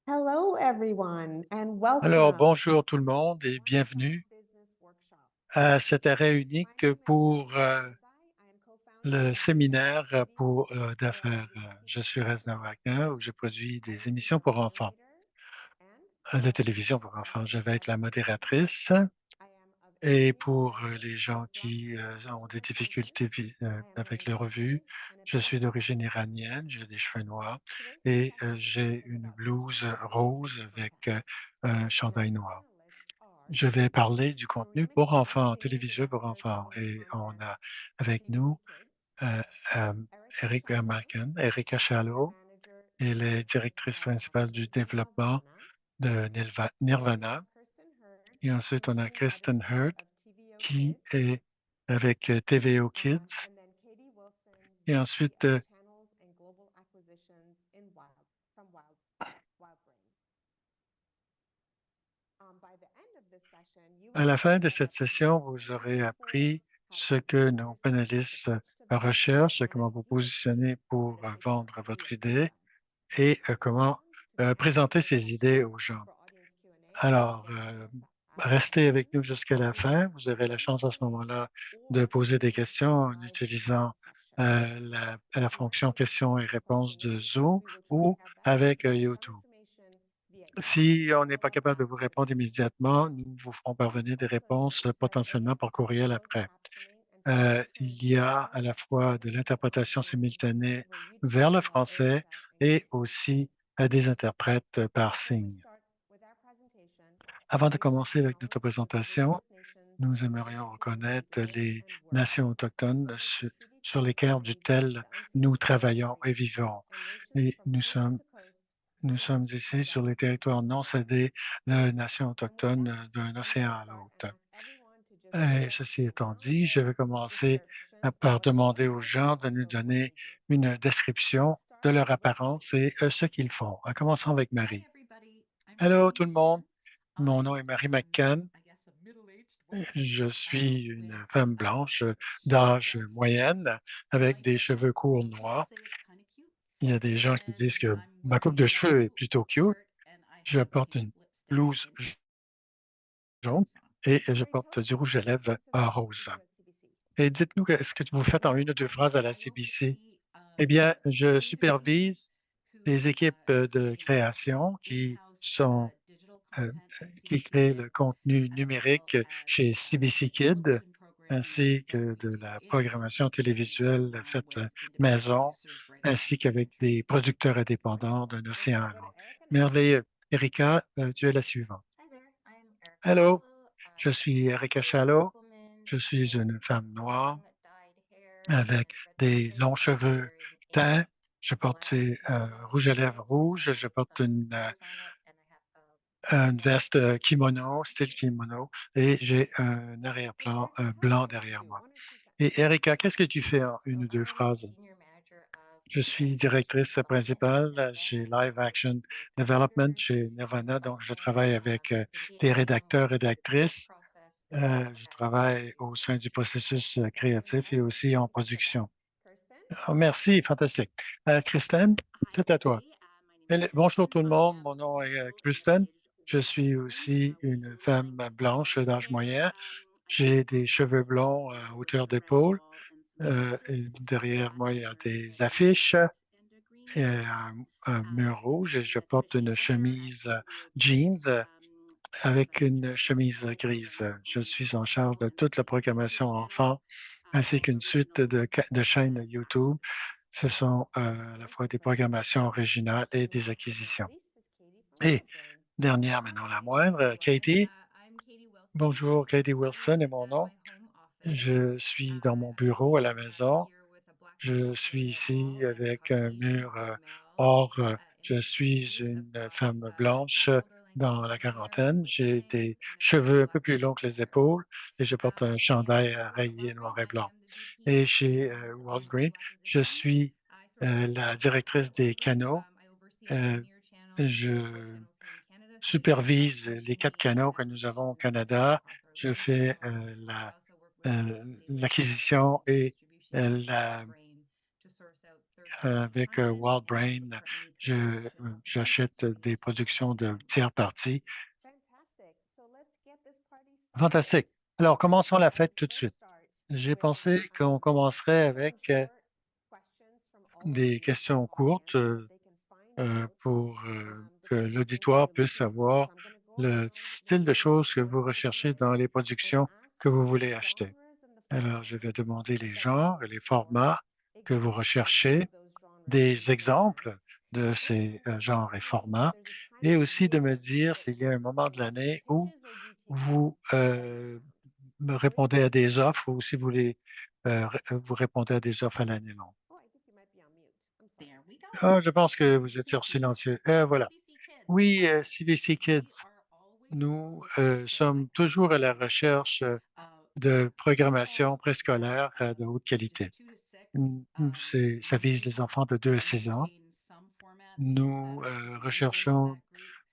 Hello, everyone, and Alors, welcome bonjour tout le monde et Workshop bienvenue Business Workshop. à cet arrêt My unique name is pour Shantanu Desai. I am co-founder le of Digital séminaire Positioning pour for d'affaires. Je Executive suis Search. Reza Wagner où je produis I des will be émissions your pour enfants, moderator and de welcome télévision pour enfants. everyone. Je vais être So, la as you modératrice. know, I am of Et Indian pour les heritage gens with rough qui ont des difficultés descendants. I am avec wearing leur vue, glasses and a je pink suis d'origine headband. iranienne, j'ai des cheveux noirs Today's et session j'ai is une about blouse choosing rose kids avec content. un And our chandail noir. panelists are Je vais parler du contenu Mariana pour Kitty, enfants, Senior télévisuel pour Director, enfants. Children's Et on Content a for avec CBC nous Kids, euh, euh, Erica Eric Shallow, Marken, Erika Senior Chalot, Manager, elle est Development directrice Live principale du Actions, développement Nelvana. de Then we have Nirvana. Kristen Hurd, Et ensuite, who's on a Senior Kristen Editor Hurd of TVO qui Kids. est avec TVO Kids. And then Katie Wilson, Et VP ensuite, of Channels and Global Acquisitions from WildBrain. By the end of this session, you à will la have fin de cette developed an session, vous aurez understanding for appris how to ce pick que nos keywords, how to panélistes pitch to them, recherchent, how to comment vous use them, positionnez how pour to pitch their vendre votre ideas to idée them. et Stick comment around to the end of présenter this ces idées session aux gens. for audience Q&A to Alors, get a chance to ask restez avec nous questions jusqu'à la using fin. Vous avez la Zoom chance à ce Q&A moment-là de or poser des questions using the en live chat utilisant section. la If you are fonction questions et interested in réponses de positioning, Zoom we would try ou our best to avec give you some YouTube. information via email, Si so on n'est look pas out capable de vous afterwards. répondre immédiatement, nous vous ferons Please parvenir des also réponses note that potentiellement par ASL courriel closed après. captioning and subtitles Il y a à usually la fois de occur l'interprétation simultaneously simultanée over YouTube vers le on both français ASL and et Kazaa. aussi des interprètes par Before we signe. start with our presentation, Avant de we should commencer avec notre acknowledge its présentation, indigenous nations nous living aimerions here to reconnaître live les and work, nations as autochtones well as the treaty sur tribes lesquelles representing duquel the unceded nous travaillons et territories vivons. and nations Et from coast to coast nous on which sommes we ici sur les gather. territoires non cédés de nations And with autochtones that, d'un I'm océan going to à start and l'autre. ask everyone to just Et give us ceci a étant round dit, je of vais commencer descriptions of par what they demander look aux like and gens de nous also what donner they do. une Let's description de start leur with Marie. apparence et ce qu'ils font. Commençons avec Hi, Marie. everybody. I'm Hello Marie tout le monde, McCann. mon I nom est Marie am, McCann. I guess, a middle-aged woman Je suis with une femme blanche shaggy d'âge brown hair. moyenne My avec des hair, cheveux courts some people noirs. say it's kind of cute. Il y a des gens qui And disent que I'm ma coupe de wearing a cheveux est blue plutôt cute. shirt and I Je have porte pink une lipstick blouse in jaune Tucson. et je Marie, porte tell us du about rouge the à different lèvres types of work that you rose. do at CBC. Et dites-nous ce que vous faites en Well, une ou deux phrases à la I CBC. oversee Eh bien, je creative teams supervise des who équipes de create création in-house digital euh, content at qui CBC créent le Kids, contenu as well numérique chez as CBC Kids, television programming ainsi that que we de do la programmation in-house and télévisuelle along faite with independent maison, producers right across ainsi the qu'avec country. des producteurs indépendants Wonderful. d'un And then océan we'll à go to l'autre. Erica next. Merveilleux. Erika, tu es la suivante. Hi there, I'm Erica Hello, Shallow. je I suis am Erika a black Chalot. woman Je suis with une femme noire long dyed hair avec and red des lipstick. longs I'm cheveux wearing teints. a Je porte black rouge à kimono lèvres with rouge. Je porte some colors on it, and I have a une black veste kimono, style kimono, et j'ai un And arrière-plan Erica, tell us blanc what you derrière do. moi. One or two Et sentences. Erika, qu'est-ce que tu fais en une So ou deux I'm the phrases? senior manager of Je suis live action directrice development at principale chez Nirvana. So Live I work Action with Development editors, chez Nirvana. Donc, je development, travaille avec des engaging them with rédacteurs, the creative rédactrices. process, as well Je as travaille managing au sein du production. processus créatif et Fantastic. aussi en Thank you for that. production. Kirsten? Oh, merci, fantastique. Christine, Hi, c'est à toi. everybody. My name is Bonjour Kristen. tout le I monde, am mon nom est also a Kristen. middle-aged Je white suis woman aussi with une light femme blanche blonde d'âge hair. moyen. I am J'ai des also cheveux soon to blonds be à hauteur working around the d'épaule. wall and some posters. Et derrière I moi, il y am a wearing des a green affiches shirt and a green et shirt. un mur rouge. Et I'm je the porte commissioning une editor at chemise TVO jeans Kids, as avec I'm in une charge of chemise all grise. programming Je on suis our en charge channel de and toute la some programmation YouTube channels, enfant, ainsi both qu'une suite originals as de well chaînes as YouTube. acquisitions. Ce sont à la Thank fois you des for that. programmations originales et And des last but not acquisitions. least is Katie from Et WildBrain. dernière, mais non la Hi, moindre, everyone. Katie. I'm Katie Wilson. Bonjour, Katie I Wilson work est mon at nom. my home office. Je suis dans mon I bureau à la am maison. here with a black and Je white suis laminate wall ici and a avec un Caucasian mur female or. in Je the suis 30s. une I've got femme just blanche past shoulder length dans la blonde hair quarantaine. with J'ai des bangs and a cheveux un peu black plus longs que les wheelchair. épaules et je porte un chandail With rayé noir WildBrain, et I blanc. am the VP Et of chez Channels and Walgreens, Global je Acquisitions. suis I sort of run la channel development directrice at des WildBrain. canaux. I oversee all Euh, 20 channels. We have four je channels here in Canada, so I talk about supervise les quatre commissioning canaux and que nous avons acquisitions au and sponsoring Canada. across our Je 20 fais channels. I also work really closely with our l'acquisition marketing and et distribution teams at la WildBrain to source out third avec Wild Brain, j'achète des productions de tiers parties. Fantastic. So let's get this party Fantastique. Alors, commençons la fête tout de Let's suite. start J'ai with, pensé qu'on commencerait avec some short questions from all of des you, questions our courtes audience, so that they can find out, pour the que types of things l'auditoire that you're puisse looking for. savoir So I'm gonna go le around style de one choses que by vous one recherchez dans les and productions ask que vous you voulez the acheter. genres and the Alors, je vais formats demander les that you're genres et looking les for, formats que vous examples recherchez, of those genres and des those exemples formats, de ces and genres et tell me formats, if there's a time et of aussi de me year dire that s'il y you a un moment de typically l'année take où packages, or do you take vous them year-round? me répondez à des offres ou si vous voulez vous répondez à des offres à l'année longue. Oh, I think you might be on mute. I'm sorry. There we go. Ah, je pense que vous êtes sur silencieux. Voilà. CBC Kids. Oui, CBC We Kids, are always nous looking for sommes toujours à la recherche de programmation préscolaire de haute qualité. Ça vise les enfants de 2 à 6 ans. Nous recherchons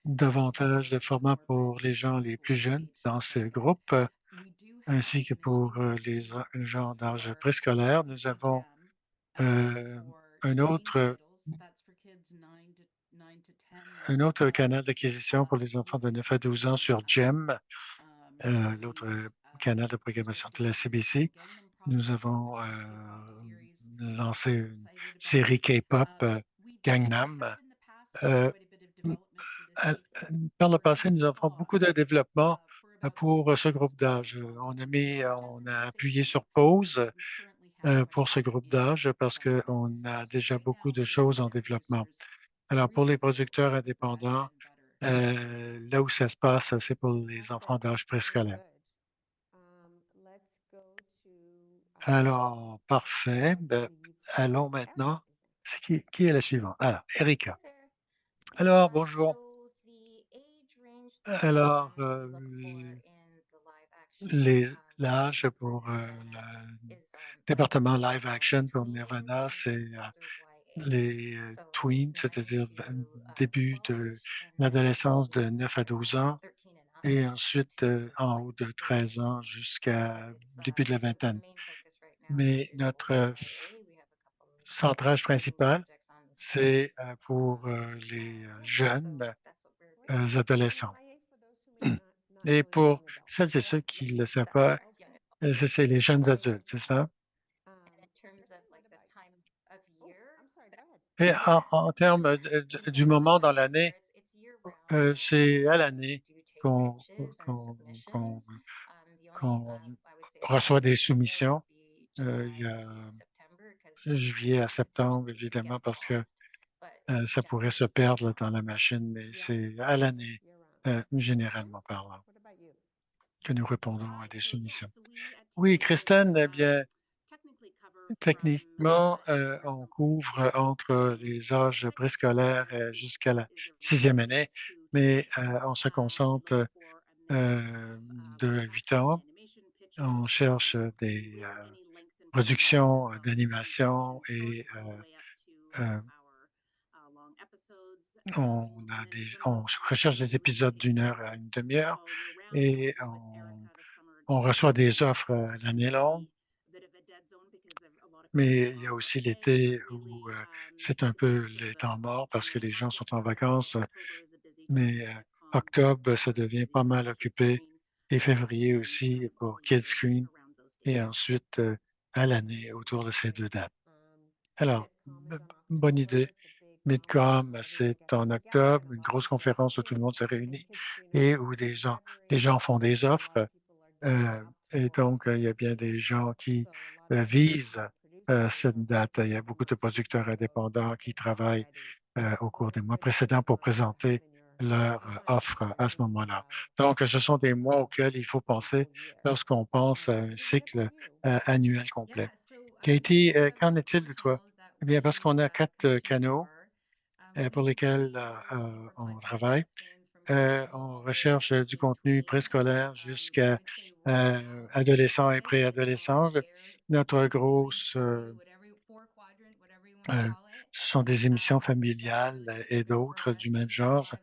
davantage de formats pour les gens les plus jeunes dans ce groupe, ainsi que pour les gens d'âge préscolaire. Nous avons un autre canal d'acquisition pour les enfants de 9 à 12 ans sur GEM, l'autre canal de programmation de la CBC. Nous avons lancé une série K-pop, Gangnam. Par le passé, nous avons beaucoup de développement pour ce groupe d'âge. On a appuyé sur pause pour ce groupe d'âge parce qu'on a déjà beaucoup de choses en développement. Alors, pour les producteurs indépendants, là où ça se passe, c'est pour les enfants d'âge préscolaire. Let's go to, Alors, parfait. I Ben, believe allons Erica maintenant. is next. Qui est la suivante? Alors, Erika. Hi there. Alors, bonjour. So the age range that Alors, we look for in the live action l'âge pour Nirvana le is département between live action pour tweens Nirvana, and c'est older YA. les So tweens, 9 c'est-à-dire to début de 12-ish, and then l'adolescence de 9 à 12 ans, 13 and up et ensuite to en like haut de 30. 13 ans jusqu'à But it's début de la our vingtaine. main focus right now Mais is notre older YA. We have a couple centrage new principal, projects on the side. c'est pour les So jeunes that's what we're doing. adolescents. YA, for those who may not Et know, is pour young adult. celles et ceux qui ne le savent That's pas, correct, young adult. c'est les jeunes adultes, c'est ça? And in terms of like the time of Oh, year, I'm sorry, go ahead. Et en termes in du terms of moment the dans time of year, l'année, it's year round. c'est à We l'année do take qu'on pitches and qu'on- submissions. qu'on- The only qu'on I would say reçoit des early window soumissions. would be Il y July a to September because juillet à septembre, usually they évidemment, get parce que lost. But it's ça pourrait se perdre dans la machine, mais Yeah. c'est à l'année, Year-round. généralement parlant, What about you? que nous répondons à des So, yeah, soumissions. so we at Oui, TPS, Christine, eh bien, technically cover from, techniquement, anywhere on from couvre preschool entre to les âges six, préscolaires sweet jusqu'à la spot is around 6e année, ages 2 to mais 8. on se We concentre look for a mix of 2 à live 8 action ans. and animation On pitches, cherche des really any length and format as productions well, d'animation including et shorts all the way up to euh, our long episodes. on And then in terms on of time of recherche year, des we like to épisodes take d'1 heure à pitches une demi-heure all year round. et Working with Erica, the summer on does reçoit des seem offres à tends l'année to longue, be a bit of a dead zone because a lot of mais people il y a are aussi away, l'été but où really c'est un typically peu sort les of temps morts parce que the les gens sont market en starts. So vacances, October is a busy time mais for VidCon. octobre, ça November is a devient busy pas time mal for Kids occupé, Screen, et and février then aussi all pour year Kids Screen, around those et dates. ensuite à l'année autour de ces 2 dates. Alors, MIPCOM is on bonne October. idée. It's a big Midcom, conference where everyone c'est gets en together octobre, and a une lot of grosse people conférence où tout le monde se participate. And réunit Kids Screen et is où in des February, gens font and des a lot offres. of people are gearing up Et to donc, launch il y a bien those. des gens qui So a lot of visent producers cette are date. Il y a working beaucoup de towards producteurs launching those indépendants qui travaillent already. au So cours those des are mois good précédents pour months to have présenter in your leur mind offre when à you're ce thinking moment-là. about Donc, ce sont des mois auxquels il faut the penser school year. lorsqu'on pense à un Katie, what cycle about you? annuel Yeah, complet. so Katie, these are qu'en the est-il de toi? channels that Eh bien, parce we qu'on a 4 commission canaux for. pour lesquels on travaille. On recherche du contenu préscolaire jusqu'à adolescents et préadolescents. Notre grosse, ce sont des émissions familiales et d'autres du même genre.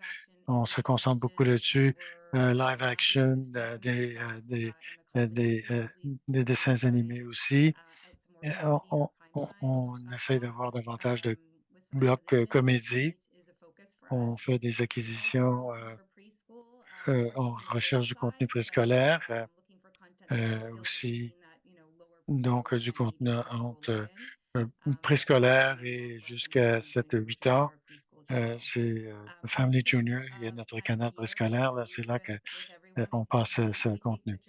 On se concentre beaucoup là-dessus. Live action, des dessins animés aussi. On on essaie d'avoir davantage de blocs comédie. On fait des acquisitions en recherche du contenu préscolaire, aussi donc du contenu entre préscolaire et jusqu'à 7 ou 8 ans. C'est Family Junior, il y a notre canal préscolaire, là, c'est là que on passe ce contenu.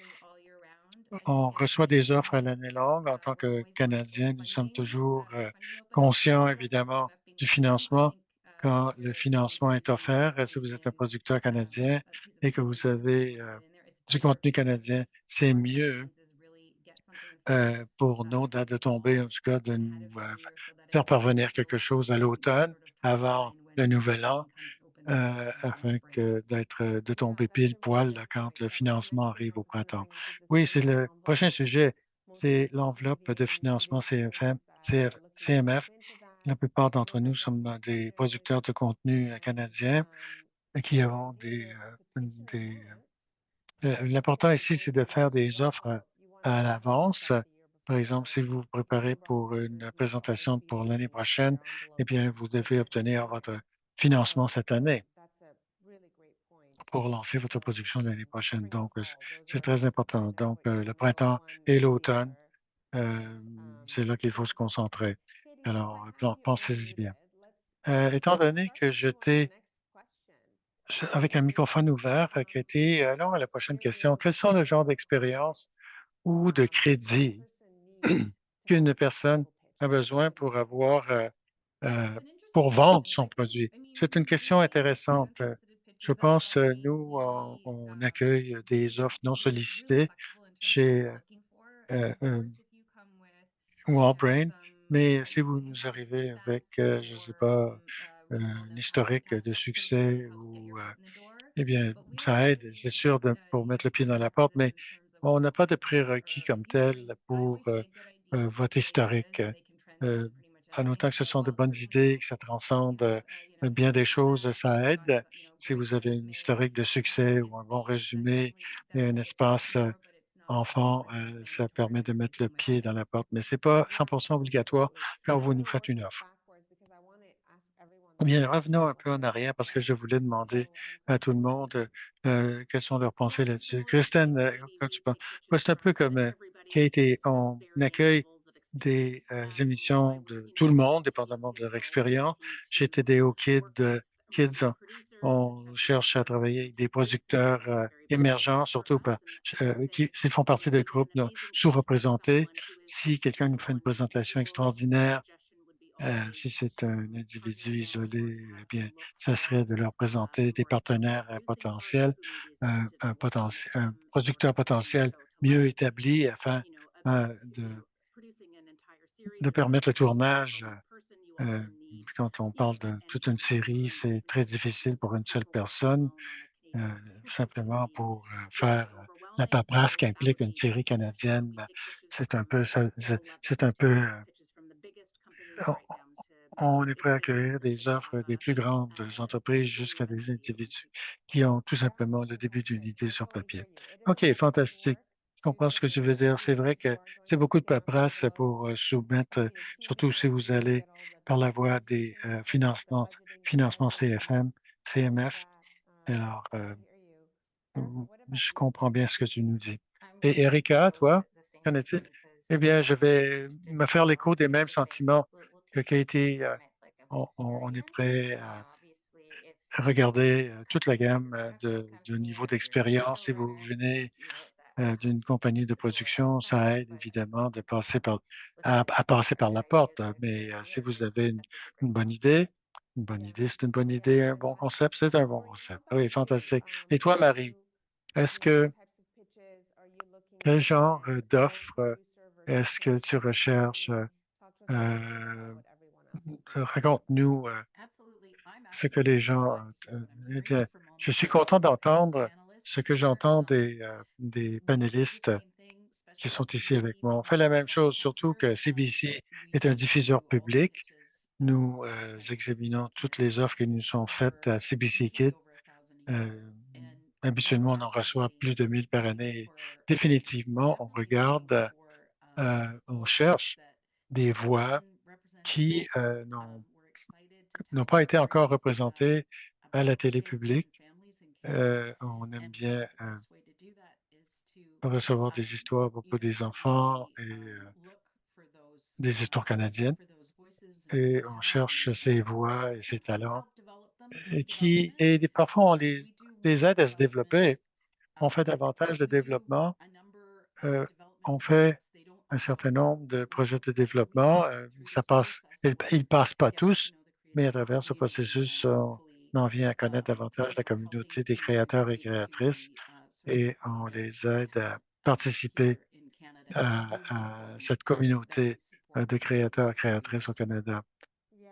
On reçoit des offres à l'année longue. En tant que Canadiens, nous sommes toujours conscients, évidemment, du financement. Quand le financement est offert, si vous êtes un producteur canadien et que vous avez du contenu canadien, c'est mieux pour nos dates de tombée, en tout cas, de nous faire parvenir quelque chose à l'automne, avant le nouvel an, afin que de tomber pile poil là, quand le financement arrive au printemps. Oui, c'est le prochain sujet, c'est l'enveloppe de financement CFM, CMF. La plupart d'entre nous sommes des producteurs de contenu canadiens qui avons l'important ici, c'est de faire des offres à l'avance. Par exemple, si vous vous préparez pour une présentation pour l'année prochaine, eh bien, vous devez obtenir votre financement cette année pour lancer votre production l'année prochaine. Donc, c'est très important. Donc, le printemps et l'automne, c'est là qu'il faut se concentrer. Alors, pensez-y bien. Étant donné que avec un microphone ouvert, Katie, allons à la prochaine question. Quels sont le genre d'expériences ou de crédits qu'une personne a besoin pour avoir pour vendre son produit? C'est une question intéressante. Je pense, nous, on accueille des offres non sollicitées chez Wallbrain, mais si vous nous arrivez avec, je ne sais pas, un historique de succès ou eh bien, ça aide, c'est sûr, pour mettre le pied dans la porte, mais on n'a pas de prérequis comme tel pour votre historique. Euh, en autant que ce sont de bonnes idées, que ça transcende bien des choses, ça aide. Si vous avez un historique de succès ou un bon résumé et un espace enfant, ça permet de mettre le pied dans la porte, mais c'est pas 100% obligatoire quand vous nous faites une offre. Bien, revenons un peu en arrière parce que je voulais demander à tout le monde quelles sont leurs pensées là-dessus. Kristen, quand tu penses, moi, c'est un peu comme Kate et on accueille des émissions de tout le monde, dépendamment de leur expérience. Chez TDO Kids, on cherche à travailler avec des producteurs émergents, surtout s'ils font partie de groupes sous-représentés. Si quelqu'un nous fait une présentation extraordinaire, si c'est un individu isolé, eh bien, ça serait de leur présenter des partenaires potentiels, un producteur potentiel mieux établi afin de permettre le tournage. Euh, Quand on parle de toute une série, c'est très difficile pour une seule personne, simplement pour faire la paperasse qu'implique une série canadienne. C'est un peu, c'est un peu, on est prêt à accueillir des offres des plus grandes entreprises jusqu'à des individus qui ont tout simplement le début d'une idée sur papier. OK, fantastique. Je comprends ce que tu veux dire. C'est vrai que c'est beaucoup de paperasse pour soumettre, surtout si vous allez par la voie des financements CFM, CMF. Alors, je comprends bien ce que tu nous dis. Et Erika, toi, qu'en est-il? Eh bien, je vais me faire l'écho des mêmes sentiments que Katie. On est prêt à regarder toute la gamme de niveau d'expérience. Si vous venez d'une compagnie de production, ça aide évidemment de à passer par la porte. Mais si vous avez une bonne idée, c'est une bonne idée, un bon concept, c'est un bon concept. Oui, fantastique. Et toi, Marie, est-ce que quel genre d'offre est-ce que tu recherches? Euh, Raconte-nous ce que les gens. Eh bien, je suis content d'entendre ce que j'entends des panélistes qui sont ici avec moi. On fait la même chose, surtout que CBC est un diffuseur public. Nous examinons toutes les offres qui nous sont faites à CBC Kids. Habituellement, on en reçoit plus de 1 000 par année. Définitivement, on regarde, on cherche des voix qui n'ont pas été encore représentées à la télé publique. On aime bien recevoir des histoires à propos des enfants et des histoires canadiennes. Et on cherche ces voix et ces talents parfois les aide à se développer. On fait davantage de développement. On fait un certain nombre de projets de développement. Ils passent pas tous, mais à travers ce processus, on en vient à connaître davantage la communauté des créateurs et créatrices et on les aide à participer à cette communauté de créateurs et créatrices au Canada. Yeah,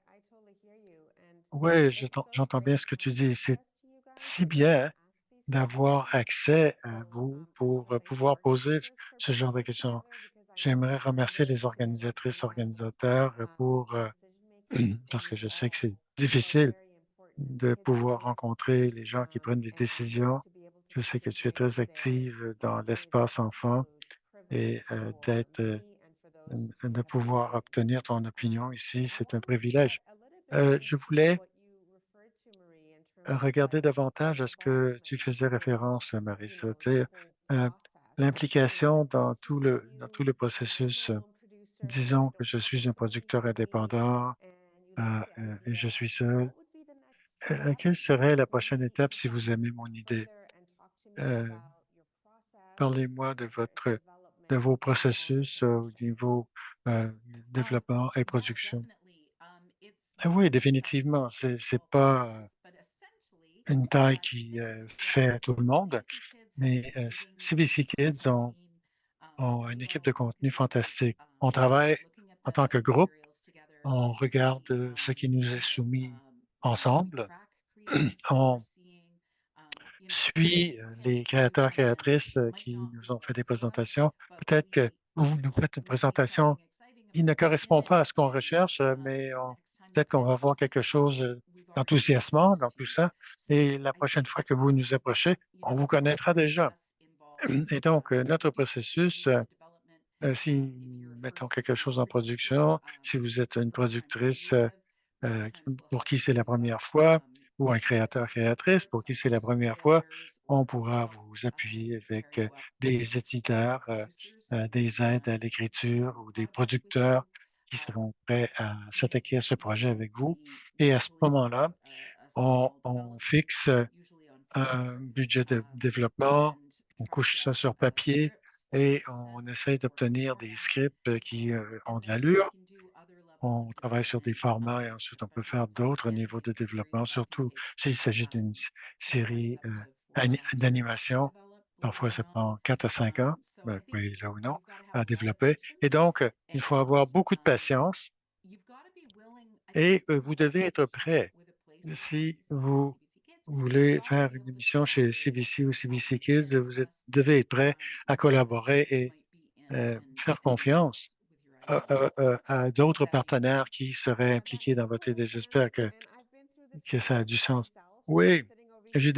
I totally hear you. And Oui, it's so j'entends bien great ce que to tu have dis. C'est access to you guys si to be able to bien ask these d'avoir questions. accès à So vous I love pour that you're pouvoir poser organizers for ce genre putting de this questions. together because I know J'aimerais that it remercier really les stimulates a organisatrices, lot of organisateurs pour, decision makers parce and que je sais que c'est who are difficile very important in the de kids pouvoir space. rencontrer les gens qui prennent des And décisions. to be able to Je sais pick que your tu es brain très today active dans is an l'espace enfant absolute et privilege for d'être, me and for those who de have pouvoir attended. obtenir ton opinion ici, I c'est un want to dig privilège. a little bit Je into voulais what you referred to, Marie, in terms of regarder davantage à ce que tu involvement faisais with, référence, Marissa, tu the sais, whole euh, process. l'implication dans tout If le you were a processus. solo producer Disons and que don't je have a suis un production producteur company indépendant and you like the et je idea, suis seul. what would be the next steps? Quelle serait la prochaine Maybe if étape you si can vous aimez mon dig idée? further and talk to me Euh, about your process Parlez-moi de for de development vos and processus au production. niveau euh, développement et Yeah, production. definitely. It's Ah not oui, an exactly définitivement, c'est traditional pas process, but essentially, une taille qui CBC fait tout le Kids, monde, CBC Kids has an mais amazing CBC Kids content team. ont une We équipe are de contenu orchestrating, fantastique. On travaille looking at en tant the que groupe, materials together. on regarde We ce qui nous est are soumis we ensemble, track creators, so we're on seeing suit sometimes the les pitch that we créateurs, bring in créatrices might qui not nous ont fait work des for us, présentations. but Peut-être que vous nous faites une we see présentation something exciting qui about ne the correspond pitch, pas à ce qu'on and recherche, mais next time you peut-être qu'on va pitch, voir quelque chose we've already d'enthousiasmant dans introduced tout you. ça. Et So la I prochaine think fois que vous nous approchez, on vous our connaîtra déjà. process involves Et donc, notre deep listening processus, into development. si If you're nous a mettons first quelque chose en producer, production, si vous êtes une first time productrice creative, euh, sometimes we'll pour help qui c'est la you première fois, ou un with créateur, créatrice support, pour qui some c'est la première fois, storytellers, on or we'll pourra help vous appuyer pair avec you up des with éditeurs, producers des aides à to do l'écriture ou a des project with you. producteurs qui seront prêts à And s'attaquer à ce projet then avec vous. we Et à ce usually set moment-là, a small on development fixe budget, usually on un paper, budget de développement, and on draft couche ça up sur papier scripts that et make on sense essaye for the d'obtenir des format. scripts qui ont And de then we l'allure. can do other levels On of travaille sur des development, formats et ensuite on peut especially faire if it's an d'autres niveaux de animated series développement, that can surtout take s'il s'agit d'une sometimes série up to 4 or 5 years to d'animation. develop, believe it Parfois, or ça not. prend 4 à 5 ans, So I think oui, là ou non, you've got to have à a lot of développer. Et patience, donc, il faut and avoir beaucoup de patience you've got to be willing. I think et if you vous want devez être to help prêt. with a place like Si CBC or vous CBC Kids, you've voulez got to faire be une able to émission chez collaborate CBC ou CBC Kids, and vous trust devez être prêt à what other collaborer partners et might be in faire and help confiance with your idea. à d'autres That makes partenaires sense. qui seraient Yeah, that impliqués dans makes votre total idée. sense. J'espère And I've been through this que ça a du process sens. myself, Oui, sitting over here crying,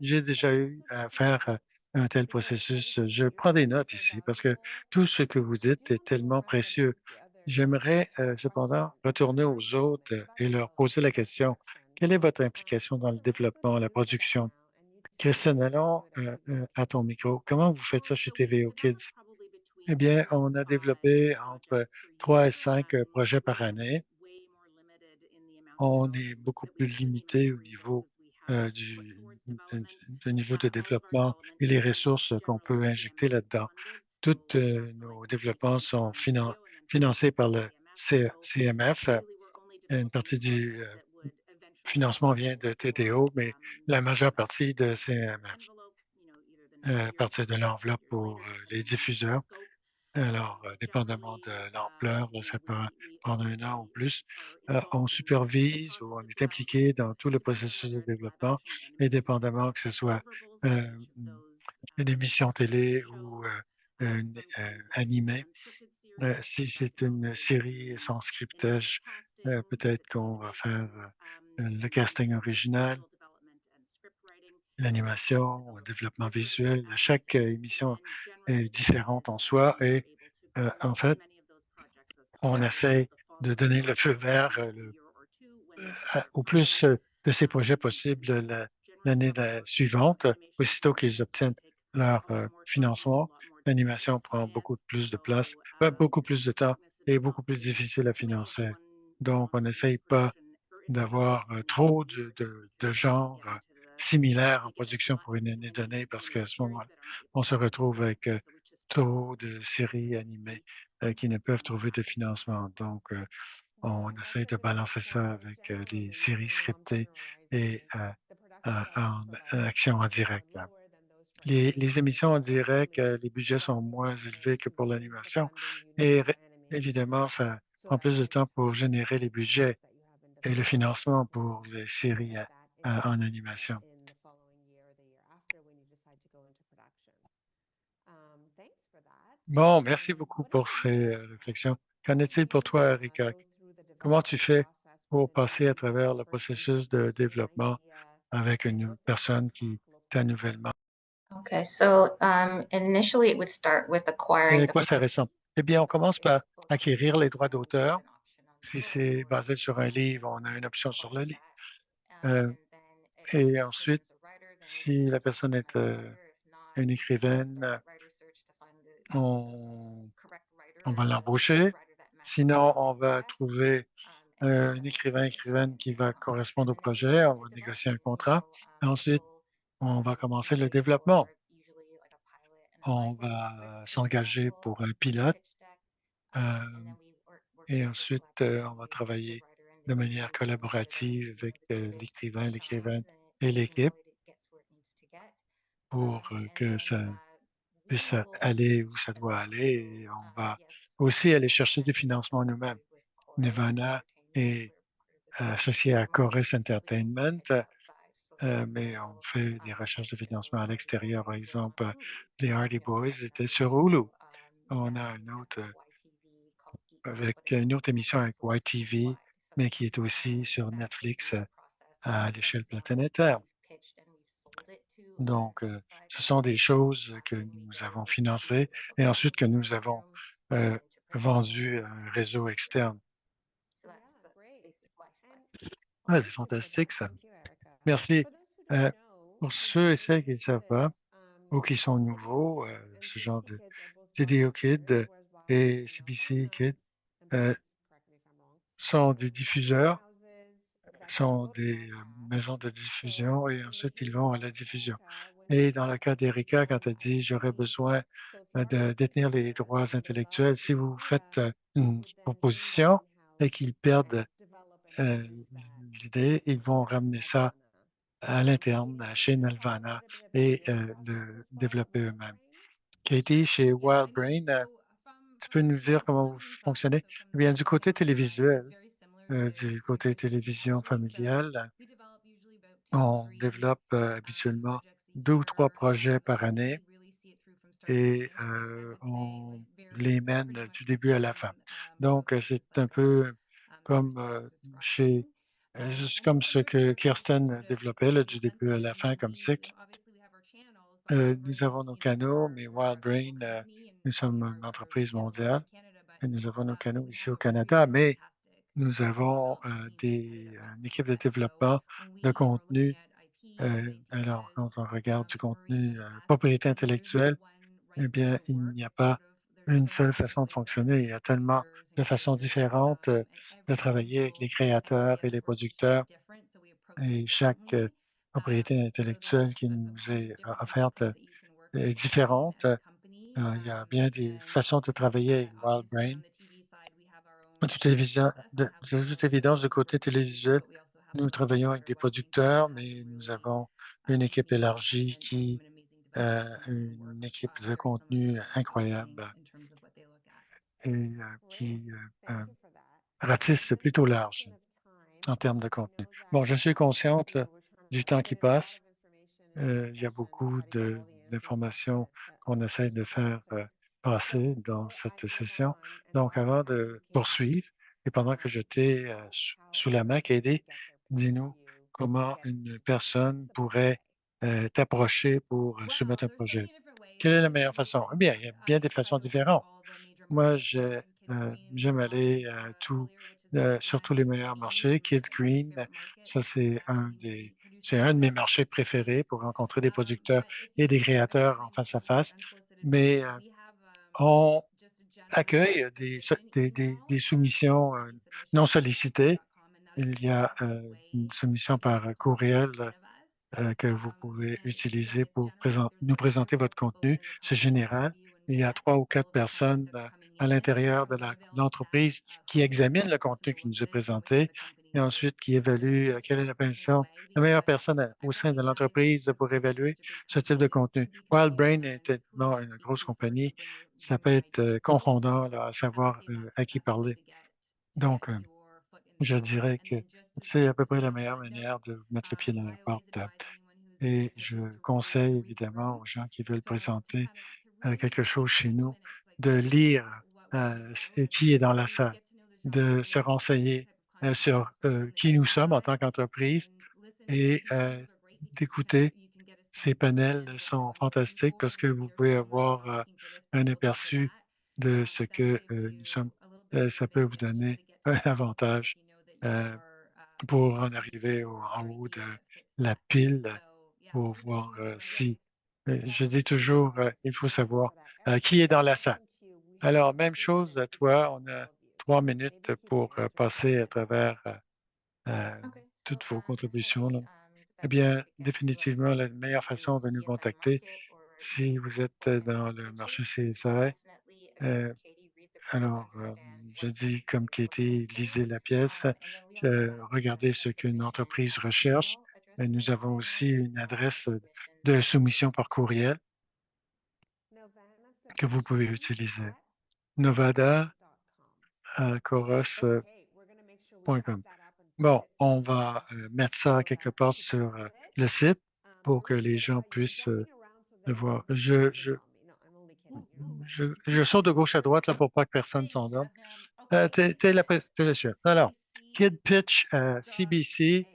j'ai but déjà I eu also à take faire notes un tel because processus. everything Je that you're prends des saying is notes so ici parce que valuable. tout ce que vous I dites do est want to go tellement ahead and précieux. ask the other J'aimerais speakers a cependant question retourner about aux autres development, about et leur poser development la and question. production. Quelle est votre implication dans Christian, le let's go to développement, la you for that production? now, and you tell me Christine, how you allons do it at TVO à Kids. ton micro. Comment vous faites ça Sure. chez So we've TVO developed Kids? probably Eh between bien, 3 and on a 5 développé entre projects per 3 et year. 5 projets We par are année. way more limited in the amount of On est development beaucoup that we plus can do, the amount limité of au niveau resources we have to put du, towards development. niveau de All of our développement development et les is ressources qu'on generally peut injecter CMF là-dedans. funded. Tous So we have the nos licensing développements agreements for sont Ontario and then financés funding par from le CMF. So CMF. really we're only Une developing partie du projects that would eventually financement vient qualify de for TDO, mais la majeure CMF partie de CMF, envelope, either the next à year or partir de 3 or 5 l'enveloppe years pour later, les depending on the diffuseurs. scope. Alors, But dépendamment generally, de l'ampleur, ça peut we prendre 1 an ou obviously plus. are On involved in the entire supervise ou process on of est development, impliqué dans tout le depending on processus de whether it's live développement, action, et animation, or dépendamment que ce specific soit deliverables for euh, each of those une émission télé ou shows. Sometimes it's an animée. unscripted series Si that got c'est une developed into série sans initial scriptage, casting. If peut-être it's qu'on va faire animation, le then casting original, visual development and script writing. Is a l'animation, le little bit développement different. visuel. Chaque And émission then est generally différente en soi we are et able to en promote as fait, many of those projects on essaie de donner le feu vert au plus de ces projets possibles l'année suivante, aussitôt qu'ils obtiennent leur financement. L'animation prend beaucoup plus de place, beaucoup plus de temps et beaucoup plus difficile à financer. Donc, on n'essaye pas d'avoir trop de genres similaires en production pour une année donnée parce qu'à ce moment-là, on se retrouve avec trop de séries animées qui ne peuvent trouver de financement. Donc, on essaie de balancer ça avec les séries scriptées et en action en direct. Les émissions en direct, les budgets sont moins élevés que pour l'animation et évidemment, ça prend plus de temps pour générer les budgets et le financement pour les séries en animation. Bon, merci beaucoup pour ces réflexions. Qu'en est-il pour toi, Erika? Comment tu fais pour passer à travers le processus de développement avec une personne qui t'a nouvellement? Okay, so initially it would start with acquiring Et à the quoi ça ressemble? Eh bien, on commence par acquérir les droits d'auteur. an option on Si the c'est basé sur un livre, on a une option sur le livre. Et ensuite, si la personne est une écrivaine, on va l'embaucher. Sinon, on va trouver un écrivaine qui va correspondre au projet. On va négocier un contrat. Ensuite, on va commencer le développement. On va s'engager pour un pilote et ensuite, on va travailler de manière collaborative avec l'écrivaine et l'équipe pour que ça puisse aller où ça doit aller. Et on va aussi aller chercher du financement nous-mêmes. Nirvana est associé à Chorus Entertainment, mais on fait des recherches de financement à l'extérieur. Par exemple, les Hardy Boys étaient sur Hulu. On a avec une autre émission avec YTV, mais qui est aussi sur Netflix à l'échelle planétaire. Donc, ce sont des choses que nous avons financées et ensuite que nous avons vendues à un réseau externe. Ouais, c'est fantastique ça. Merci. Pour ceux et celles qui ne savent pas ou qui sont nouveaux, ce genre de TDO Kid et CBC Kid sont des diffuseurs, sont des maisons de diffusion et ensuite ils vont à la diffusion. Et dans le cas d'Erika, quand elle dit j'aurais besoin de détenir les droits intellectuels, si vous faites une proposition et qu'ils perdent l'idée, ils vont ramener ça à l'interne, chez Nelvana et le développer eux-mêmes. Katie, chez WildBrain, tu peux nous dire comment vous fonctionnez? Eh bien, du côté télévisuel, du côté télévision familiale, on développe habituellement 2 ou 3 projets par année et on les mène du début à la fin. Donc, c'est un peu comme chez juste comme ce que Kirsten développait là, du début à la fin comme cycle. Nous avons nos canaux, mais WildBrain, nous sommes une entreprise mondiale et nous avons nos canaux ici au Canada, mais nous avons une équipe de développement de contenu. Alors, quand on regarde du contenu propriété intellectuelle, eh bien, il n'y a pas une seule façon de fonctionner. Il y a tellement de façons différentes de travailler avec les créateurs et les producteurs et chaque propriété intellectuelle qui nous est offerte est différente. Il y a bien des façons de travailler avec WildBrain. De toute évidence, du côté télévisuel, nous travaillons avec des producteurs, mais nous avons une équipe élargie une équipe de contenu incroyable et qui ratisse plutôt large en termes de contenu. Bon, je suis consciente là, du temps qui passe. Il y a beaucoup d'informations qu'on essaie de faire passer dans cette session. Donc, avant de poursuivre, et pendant que je t'ai sous la main, Katie, dis-nous comment une personne pourrait t'approcher pour soumettre un projet. Quelle est la meilleure façon? Eh bien, il y a bien des façons différentes. Moi, j'ai j'aime aller sur tous les meilleurs marchés. Kids Green, ça c'est un de mes marchés préférés pour rencontrer des producteurs et des créateurs en face à face. Mais on accueille des soumissions non sollicitées. Il y a une soumission par courriel que vous pouvez utiliser pour nous présenter votre contenu. C'est général. Il y a 3 ou 4 personnes à l'intérieur de l'entreprise qui examinent le contenu qui nous est présenté et ensuite qui évaluent quelle est la meilleure personne au sein de l'entreprise pour évaluer ce type de contenu. WildBrain est tellement une grosse compagnie, ça peut être confondant là, à savoir à qui parler. Donc, je dirais que c'est à peu près la meilleure manière de mettre le pied dans la porte. Et je conseille évidemment aux gens qui veulent présenter quelque chose chez nous de lire qui est dans la salle, de se renseigner sur qui nous sommes en tant qu'entreprise et d'écouter. Ces panels sont fantastiques parce que vous pouvez avoir un aperçu de ce que nous sommes. Ça peut vous donner un avantage pour en arriver en haut de la pile pour voir si. Je dis toujours, il faut savoir qui est dans la salle. Alors, même chose à toi, on a 3 minutes pour passer à travers toutes vos contributions, là. Eh bien, définitivement, la meilleure façon de nous contacter, si vous êtes dans le marché CSI, alors, je dis comme Katie, lisez la pièce, regardez ce qu'une entreprise recherche. Nous avons aussi une adresse de soumission par courriel que vous pouvez utiliser. novada@coros.com. Bon, on va mettre ça quelque part sur le site pour que les gens puissent le voir. Je saute de gauche à droite là, pour pas que personne s'endorme. T'es le chef. Alors, Kid Pitch CBC,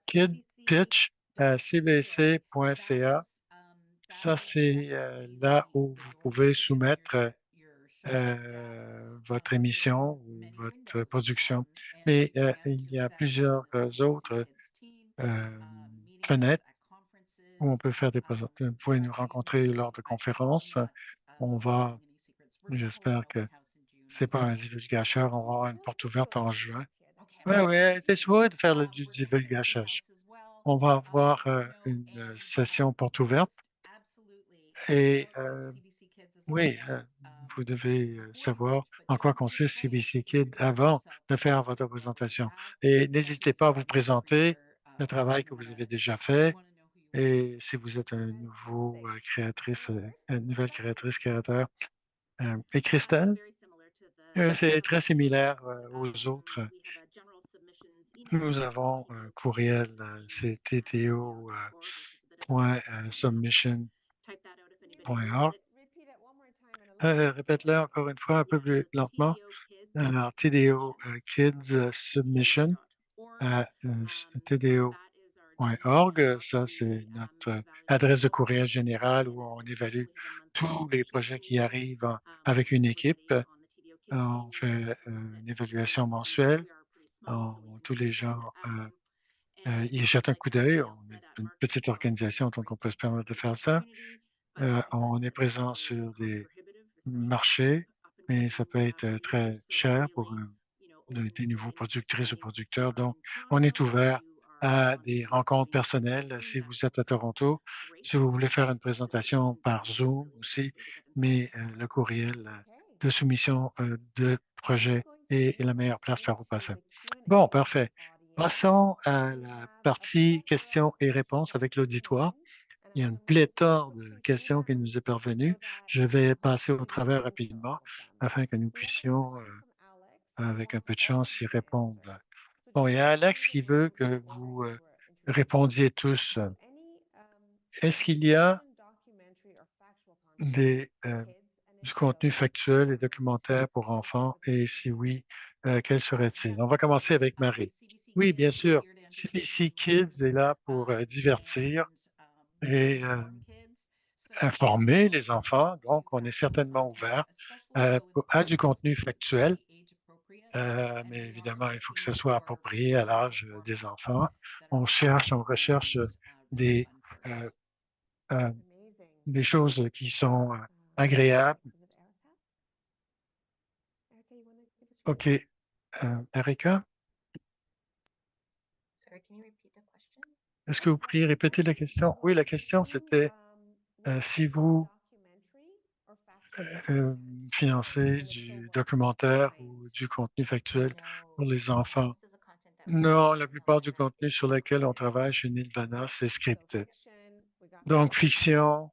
Kid Pitch cbc.ca. Ça, c'est là où vous pouvez soumettre votre émission ou votre production. Mais il y a plusieurs autres fenêtres où on peut faire des présentations. Vous pouvez nous rencontrer lors de conférences. J'espère que c'est pas un divulgateur, on va avoir une porte ouverte en juin. Oui, oui, t'es supposé de faire du divulgachage. On va avoir une session porte ouverte et oui, vous devez savoir en quoi consiste CBC Kid avant de faire votre présentation. Et n'hésitez pas à vous présenter le travail que vous avez déjà fait. Et si vous êtes une nouvelle créatrice, créateur. Et Christelle, c'est très similaire aux autres. Nous avons un courriel, c'est tto.submission.org. Répète-le encore une fois un peu plus lentement. Alors, TDO Kids Submission à tdo.org. Ça, c'est notre adresse de courriel générale où on évalue tous les projets qui arrivent avec une équipe. On fait une évaluation mensuelle. Tous les gens y jettent un coup d'œil. On est une petite organisation, donc on peut se permettre de faire ça. On est présent sur des marchés, mais ça peut être très cher pour des nouveaux productrices ou producteurs. Donc, on est ouvert à des rencontres personnelles si vous êtes à Toronto, si vous voulez faire une présentation par Zoom aussi, mais le courriel de soumission de projet est la meilleure place par où passer. Bon, parfait. Passons à la partie questions et réponses avec l'auditoire. Il y a une pléthore de questions qui nous est parvenue. Je vais passer au travers rapidement afin que nous puissions, avec un peu de chance, y répondre. Bon, il y a Alex qui veut que vous répondiez tous. Est-ce qu'il y a du contenu factuel et documentaire pour enfants? Et si oui, quel serait-il? On va commencer avec Marie. Oui, bien sûr. CBC Kids est là pour divertir et informer les enfants. Donc, on est certainement ouvert a du contenu factuel, mais évidemment, il faut que ce soit approprié à l'âge des enfants. On recherche des, euh, euh, Amazing. des choses qui sont agréables. Is it Erica? Erica, you want to give us your OK. Erika, Sorry, can you repeat the question? est-ce que vous pourriez répéter la question? Oui, la question, c'était si vous financez du documentaire ou du contenu factuel pour les enfants. Most of the content that we Non, have la on plupart du Net contenu is sur lequel on scripted. travaille chez Nilvana, c'est scripté. Donc, Donc, fiction.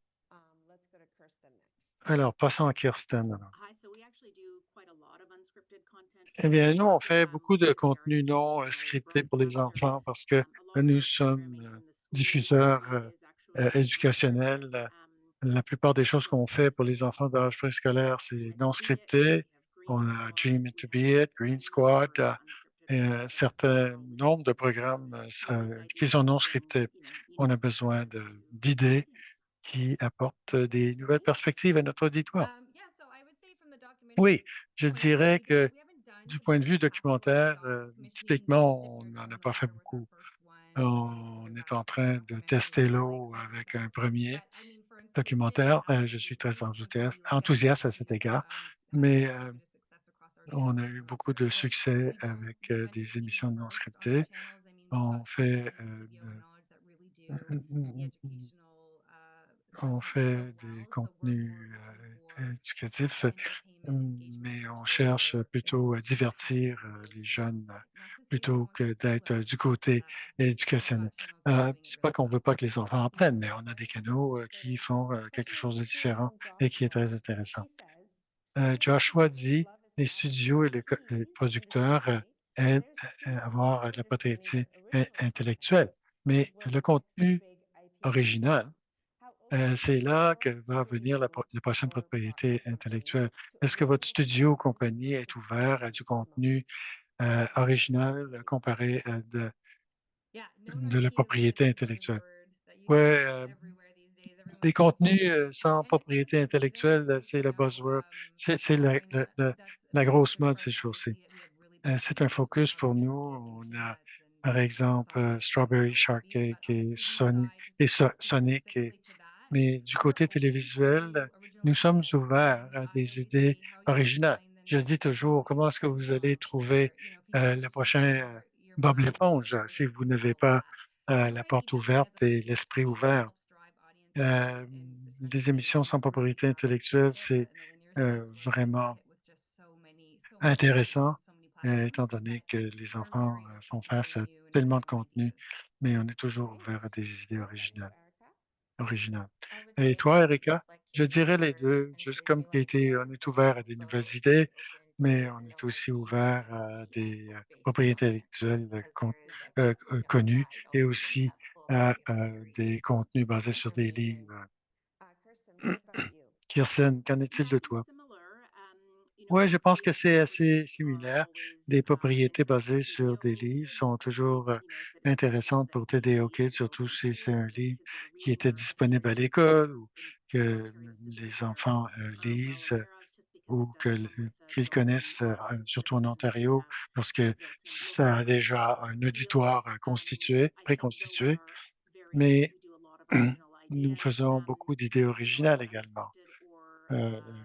let's go to Kirsten next. Alors, passons à Kirsten. Alors. Hi, so we actually do quite a lot of unscripted content. Eh bien, nous, on So, fait beaucoup de we are an contenu non educational scripté pour les broadcaster. enfants parce que A lot of nous our sommes programming in the school diffuseurs area is actually éducationnels. unscripted. La plupart des choses So qu'on for fait pour les example, enfants d'âge préscolaire, Dream c'est It non to Be It, scripté. we have On Green a Squad, Dream It to we Be have It, Green many Squad other unscripted et programs as certains well, which nombres de we do. programmes With qui ideas sont to non bring, scriptés. On a unique besoin perspectives to d'idées audience. qui apportent des nouvelles perspectives à notre auditoire. Oui, je dirais que du point de vue documentaire, typiquement, on n'en a pas fait beaucoup. On est en train de tester l'eau avec un premier documentaire. Je suis très enthousiaste à cet égard, mais on a eu beaucoup de succès avec des émissions non scriptées. On fait on fait des contenus éducatifs, mais on cherche plutôt à divertir les jeunes plutôt que d'être du côté éducationnel. C'est pas qu'on veut pas que les enfants apprennent, mais on a des canaux qui font quelque chose de différent et qui est très intéressant. Joshua dit, les studios et les producteurs aident à avoir de la propriété intellectuelle, mais le contenu original, c'est là que va venir la prochaine propriété intellectuelle. Est-ce que votre studio ou compagnie est ouvert à du contenu original comparé à de la propriété intellectuelle? Ouais, des contenus sans propriété intellectuelle, c'est le buzzword, c'est la grosse mode ces jours-ci. C'est un focus pour nous. On a, par exemple, Strawberry Shortcake et Sonic. Mais du côté télévisuel, nous sommes ouverts à des idées originales. Je dis toujours, comment est-ce que vous allez trouver le prochain Bob l'éponge si vous n'avez pas la porte ouverte et l'esprit ouvert? Les émissions sans propriété intellectuelle, c'est vraiment intéressant, étant donné que les enfants font face à tellement de contenu, mais on est toujours ouvert à des idées originales. Et toi, Erika? Je dirais les deux, juste comme Katie, on est ouvert à des nouvelles idées, mais on est aussi ouvert à des propriétés intellectuelles connues et aussi à des contenus basés sur des livres. Kirsten, qu'en est-il de toi? Oui, je pense que c'est assez similaire. Des propriétés basées sur des livres sont toujours intéressantes pour t'aider aux kids, surtout si c'est un livre qui était disponible à l'école ou que les enfants lisent ou qu'ils connaissent, surtout en Ontario, parce que ça a déjà un auditoire constitué, préconstitué. Mais nous faisons beaucoup d'idées originales également.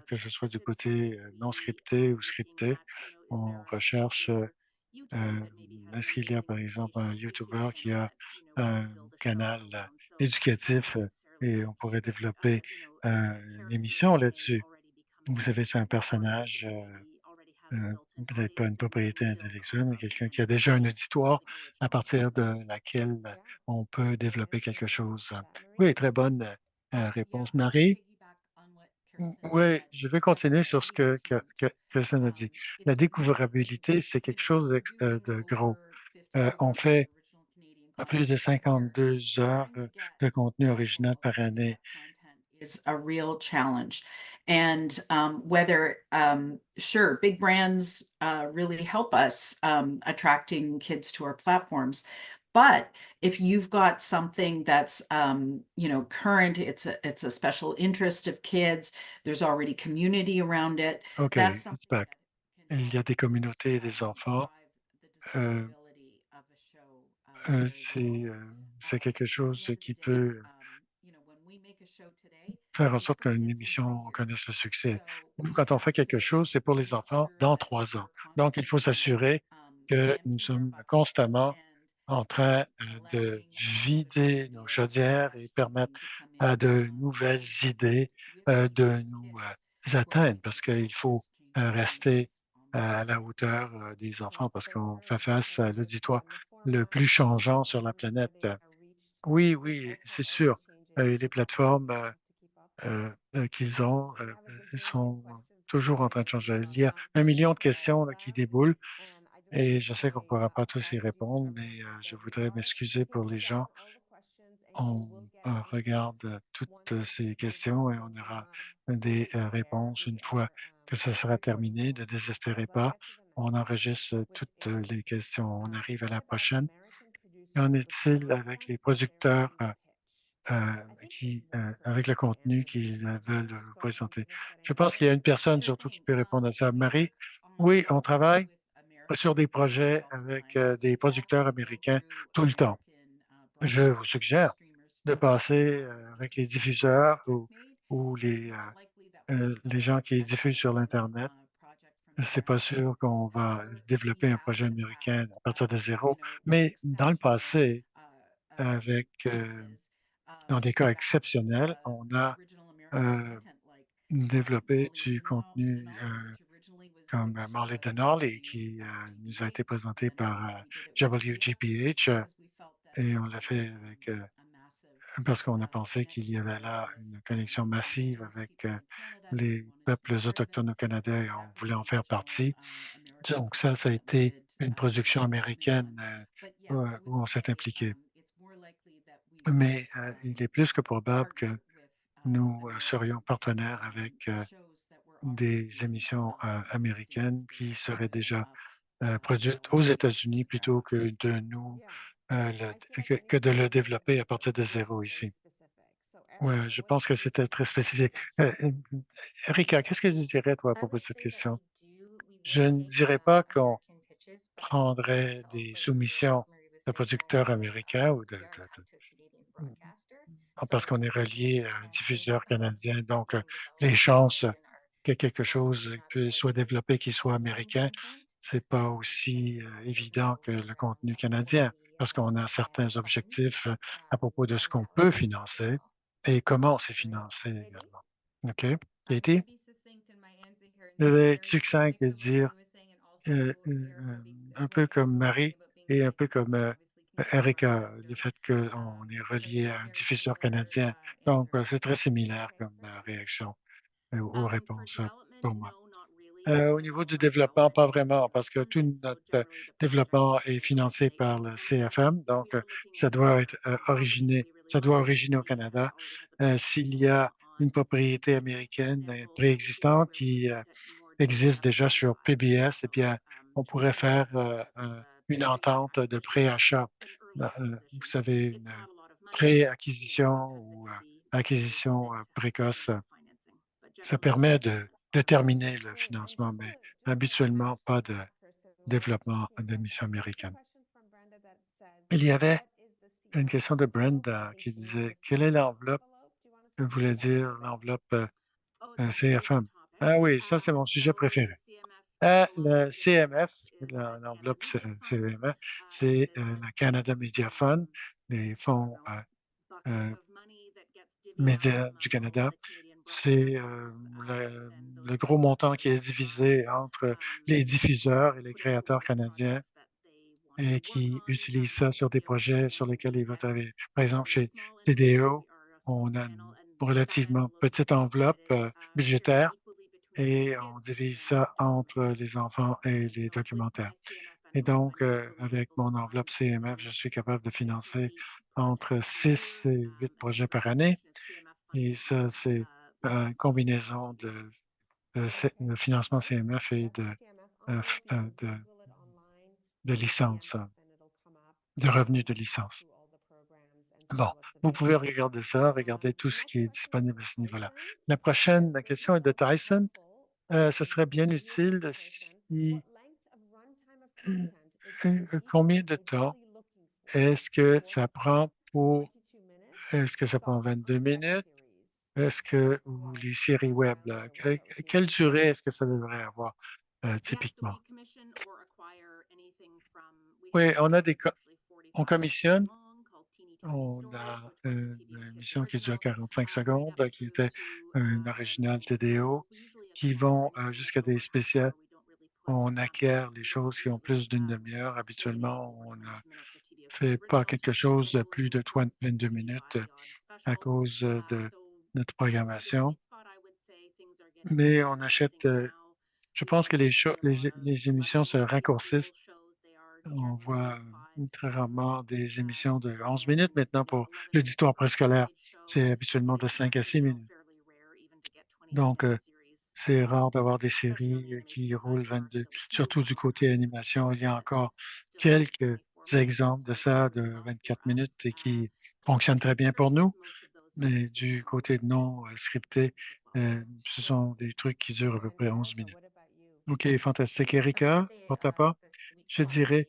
Que ce soit du côté non scripté ou scripté. On recherche, est-ce qu'il y a par exemple un YouTuber qui a un canal éducatif et on pourrait développer une émission là-dessus. Vous savez, c'est un personnage, peut-être pas une propriété intellectuelle, mais quelqu'un qui a déjà un auditoire à partir de laquelle on peut développer quelque chose. Oui, très bonne réponse. Marie? Oui, je vais continuer sur ce que Christian a dit. La découvrabilité, c'est quelque chose de gros. On fait plus de 52 heures de contenu original par année. Is a real challenge. And whether, sure, big brands really help us attracting kids to our platforms, But if you've got something that's, current, it's a special interest of kids, there's already community around it. OK, That's it's something back. that can Il y a help des just, communautés et des enfants. drive the Euh, desirability of a show, very well. c'est quelque At the chose end of the qui day, peut when we make a show today, faire en we sorte script qu'une kids in 3 émission years. connaisse le succès. So Nous, we quand on fait have quelque to chose, c'est pour les make enfants sure dans that 3 ans. we're Donc, il faut constantly, s'assurer que nous emptying our sommes buckets constamment and en train de allowing sort of new vider nos ideas, chaudières et fresh permettre thinking to come à in, de nouvelles so that idées we have to de keep nous kids where atteindre we parce can qu'il faut access changing rester needs on à the la fly. hauteur des enfants parce So qu'on fait Karen, face à so l'auditoire the le format plus changeant sur la platforms, planète. they are reached Oui, is oui, also c'est always sûr. changing, Les so plateformes have to keep up. qu'ils ont We have a gazillion sont questions toujours en coming train de in changer. Il y a 1 million de questions là, qui déboulent and I just et wanna je sais qu'on ne say, pourra pas tous y apologies to répondre, everyone mais out je there who voudrais are m'excuser pour les taking gens. down all the questions and you On will get regarde answers toutes once this ces is questions over. et So on do aura not des despair. réponses une We fois are que ce sera recording terminé. Ne those. désespérez So let's pas. get to the next On one, enregistre which toutes is les questions. On arrive à la what about prochaine. American Qu'en producers with est-il avec les content producteurs American pitch? I think qui, there's one avec le person who can contenu answer this. qu'ils Would you veulent like to start and présenter? give us that Je pense answer? qu'il y a une personne Sure surtout qui thing. peut répondre à ça. We Marie? work on Oui, on projects travaille with sur American des producers projets all the avec time. des It's also producteurs available américains through tout le temps. American Je vous broadcasters or suggère streamers de first. passer avec les If you get a diffuseurs project made, ou it's les, not likely that we'll les gens develop qui an diffusent sur American l'Internet. project from C'est scratch. pas sûr qu'on va However, we développer un have projet in the américain past, à partir de zéro, with mais dans le exceptional passé, avec, cases, dans des cas that exceptionnels, on a original American euh, content like développé Molly du contenu Denali, which originally was comme which Molly was on Denali, qui nous a été WGBH, présenté and par we did it with WGPH because we felt that et there on l'a was fait avec, a massive parce qu'on a pensé qu'il y connection avait there là with une connexion massive Indigenous avec people in Canada, and we les wanted to be peuples part of it. autochtones au Canada et That on was voulait the en faire original partie. American Donc ça a production that we été did une production development américaine on. But yes, I où would on s'est say impliqué. it's more likely that we might Mais il est plus que probable que partner with nous serions American partenaires avec shows that were des already émissions produced in the américaines qui States seraient rather than déjà us produites aux developing it États-Unis from the ground plutôt up. que de nous Yeah, I feel like que de anything le more than développer à answer partir de is zéro very ici. specific. So Ouais, Erica, je what pense que is c'était the très second spécifique. question? Erika, qu'est-ce que tu dirais, toi, à I propos de would cette say that question? we Je would ne take dirais pas qu'on American pitches, but prendrait it's des also true, like soumissions Marie was de saying, producteurs that américains ou we are attached to a Canadian de- broadcaster. parce So qu'on est the relié à un chances diffuseur of canadien. Donc, being les developed in chances American are que quelque probably chose not as soit likely as développé qui soit Canadian américain, content. c'est pas Because aussi there are certain évident que rules le around contenu what canadien, we parce qu'on a can certains fund objectifs à propos de ce from qu'on networks peut like that as financer well. et comment c'est Great. financé Katie? également. OK? I'm Katie? gonna be succinct in my answer here Je and say vais être very similar succinct mix et of what dire Marie was saying and also Erica, un what peu comme Erica was saying Marie about being et un peu connected with comme obviously Canadian Erika, le broadcaster. fait qu'on est So relié yeah, à un very diffuseur similar canadien. Donc, answers. c'est très similaire Okay, comme Kristen? réaction ou For réponse development, pour moi. no, not really, Au because niveau all du of our développement, development pas is vraiment, parce que tout funded. So notre generally, the projects développement that we est do are financé par made in le Canada. CFM, If donc we are looking ça at doit être property that we really ça doit like originer au that maybe Canada. already has a production S'il y schedule a une on propriété PBS, for américaine example, that would be préexistante where we would qui look at more existe development déjà sur PBS, et So, bien, on pourrait generally, faire as a une pre-rec entente de acquisition, préachat. an early Vous acquisition, savez, it's une not a lot of money, but préacquisition sometimes it ou can be very worth acquisition it to have précoce. access to financing. But Ça generally, permet no de development. terminer le Great. And financement, mais just to habituellement add pas to de that, Kristen, while we're développement talking de about mission that, there was a américaine. question from Brenda that says, Il y avait what is the une question de CMF envelope? Brenda I think qui she means disait, the quelle est CMF l'enveloppe? envelope. Do you want to Elle talk voulait about that a dire little bit? l'enveloppe Oh, it's actually a CFM. different topic. Ah oui, ça c'est mon sujet So the préféré. CMF envelope, Le or the CMF, CMF, is the Canada l'enveloppe Media Fund. CMF, That c'est is la Canada Media Fund, les I don't fonds know, bucket euh, of money that gets divvied out médias du among all of Canada. the Canadian C'est broadcasters, and then those le gros montant qui est broadcasters divisé entre les diffuseurs et les put it créateurs towards canadiens projects that they want to et work qui on. utilisent ça sur des TDO, for projets sur example, lesquels we ils vont get travailler. Par exemple, very chez small envelopes. TDO, We are a small on a channel, une and that relativement envelope petite gets enveloppe divided fairly budgétaire equally between et on kids divise and ça entre documentary. les enfants et And les so with documentaires. my CMF Et envelope, donc, I'm usually avec able mon to fund enveloppe CMF, je between suis capable de 6 or financer 8 entre projects per 6 year. et 8 And projets it's a par année. combination of CMF Et funding ça, and c'est une licensing from combinaison TDO. de financement CMF et That's the CMF envelope. You can de, Google it online. de CMF licence. and it'll come up. de revenus de licence. Bon, vous pouvez regarder ça, regarder tout ce qui est disponible à ce niveau-là. La prochaine question est de Tyson. Ce serait bien utile si combien de temps est-ce que ça prend est-ce que ça prend 22 minutes? Est-ce que, ou les séries web, là, quelle durée est-ce que ça devrait avoir typiquement? Oui, on a on commissionne, on a une émission qui dure 45 secondes, qui était un original TDO, qui vont jusqu'à des spéciales. On acquiert les choses qui ont plus d'une demi-heure. Habituellement, on ne fait pas quelque chose de plus de 22 minutes à cause de notre programmation. Mais on achète, je pense que les émissions se raccourcissent. On voit très rarement des émissions de 11 minutes maintenant pour l'auditoire préscolaire. C'est habituellement de 5 à 6 minutes. Donc, c'est rare d'avoir des séries qui roulent 22, surtout du côté animation. Il y a encore quelques exemples de ça de 24 minutes et qui fonctionnent très bien pour nous. Mais du côté de non scripté, ce sont des trucs qui durent à peu près 11 minutes. OK, fantastique. Erika, pour ta part, je dirais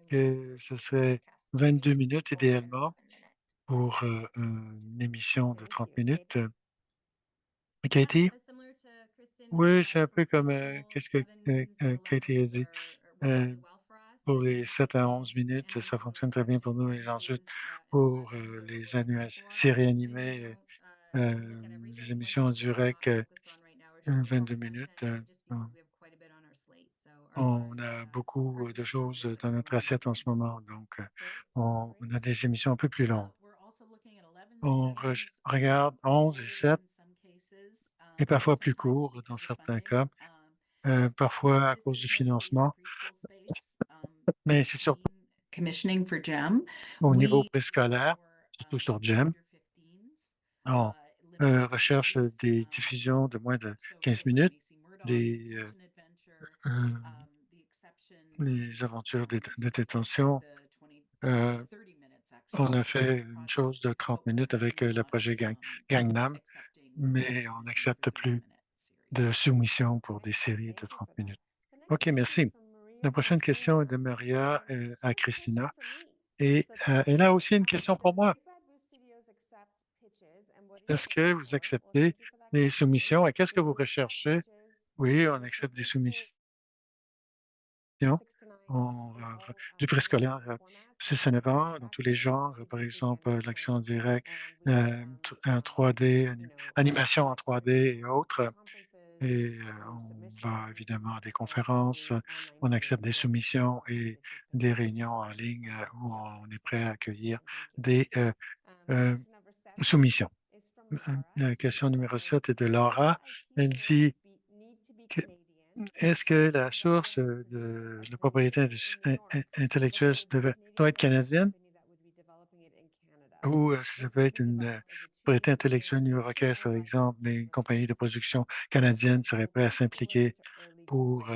que ce serait 22 minutes idéalement pour une émission de 30 minutes. Katie? Oui, c'est un peu comme qu'est-ce que Katie a dit. Pour les 7 à 11 minutes, ça fonctionne très bien pour nous. Et ensuite, pour les séries animées, les émissions en direct, 22 minutes. On a beaucoup de choses dans notre assiette en ce moment, donc on a des émissions un peu plus longues. On regarde 11 et 7 et parfois plus court dans certains cas, parfois à cause du financement, mais c'est surtout Commissioning for GEM. au niveau We préscolaire, surtout sur GEM. On recherche des diffusions de moins de 15 minutes, les aventures de détention. On a fait une chose de 30 minutes avec le projet Gangnam, mais on n'accepte plus de soumission pour des séries de 30 minutes. OK, merci. La prochaine question est de Maria à Christina. Et elle a aussi une question pour moi. Est-ce que vous acceptez les soumissions et qu'est-ce que vous recherchez? Oui, on accepte des soumissions. Du préscolaire 6 à 9 ans, dans tous les genres, par exemple, l'action en direct, un 3D, animation en 3D et autres. Et on va évidemment à des conférences, on accepte des soumissions et des réunions en ligne où on est prêt à accueillir des soumissions. La question numéro 7 est de Laura. Elle dit est-ce que la source de la propriété intellectuelle doit être canadienne ou ça peut être une propriété intellectuelle new-yorkaise, par exemple, mais une compagnie de production canadienne serait prête à s'impliquer pour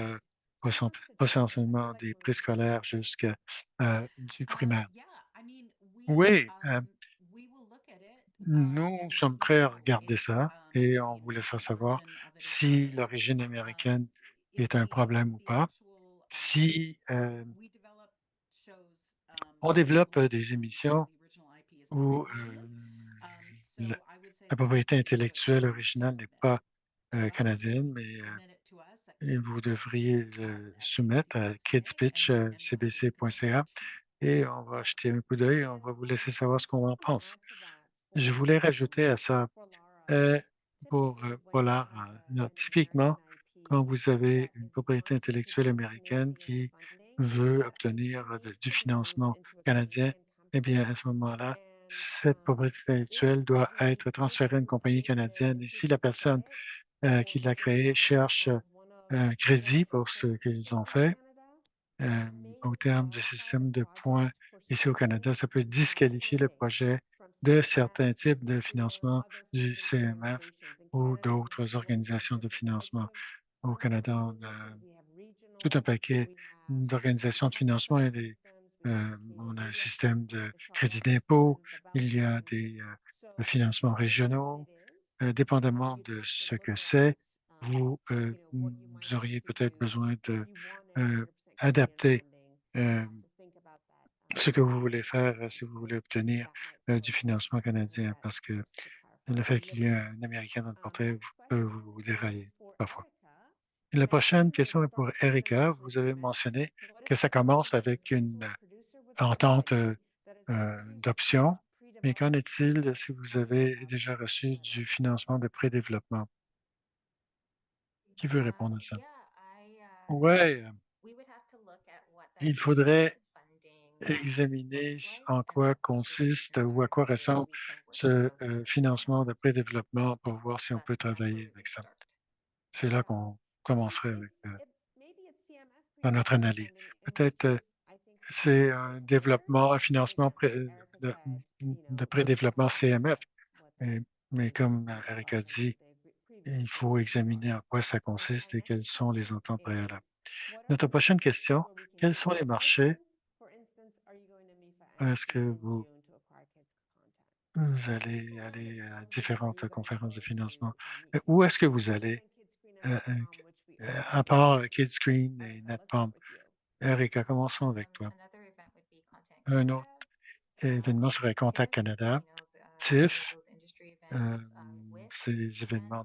potentiellement des préscolaires jusqu'à du primaire? Oui, nous sommes prêts à regarder ça et on vous laissera savoir si l'origine américaine est un problème ou pas. Si on développe des émissions où la propriété intellectuelle originale n'est pas canadienne, mais vous devriez le soumettre à kidspitch.cbc.ca et on va jeter un coup d'œil, on va vous laisser savoir ce qu'on en pense. Je voulais rajouter à ça, pour Polar, typiquement, quand vous avez une propriété intellectuelle américaine qui veut obtenir du financement canadien, eh bien, à ce moment-là, cette propriété intellectuelle doit être transférée à une compagnie canadienne. Et si la personne qui l'a créée cherche un crédit pour ce qu'ils ont fait, au terme du système de points ici au Canada, ça peut disqualifier le projet de certains types de financement du CMF ou d'autres organisations de financement. Au Canada, on a tout un paquet d'organisations de financement et On a un système de crédit d'impôt, il y a des financements régionaux. Dépendamment de ce que c'est, vous auriez peut-être besoin de adapter ce que vous voulez faire si vous voulez obtenir du financement canadien, parce que le fait qu'il y ait un Américain dans le portrait peut vous dérailler parfois. La prochaine question est pour Erika. Vous avez mentionné que ça commence avec une entente d'options, mais qu'en est-il si vous avez déjà reçu du financement de pré-développement? Qui veut répondre à ça? Ouais, il faudrait examiner en quoi consiste ou à quoi ressemble ce financement de pré-développement pour voir si on peut travailler avec ça. C'est là qu'on commencerait avec, dans notre analyse. Peut-être c'est un développement, un financement de pré-développement CMF, mais comme Eric a dit, il faut examiner en quoi ça consiste et quelles sont les ententes préalables. Notre prochaine question, quels sont les marchés? Est-ce que vous allez aller à différentes conférences de financement? Où est-ce que vous allez, à part Kidscreen et NetPalm? Erika, commençons avec toi. Un autre événement serait Contact Canada, TIFF, ces événements,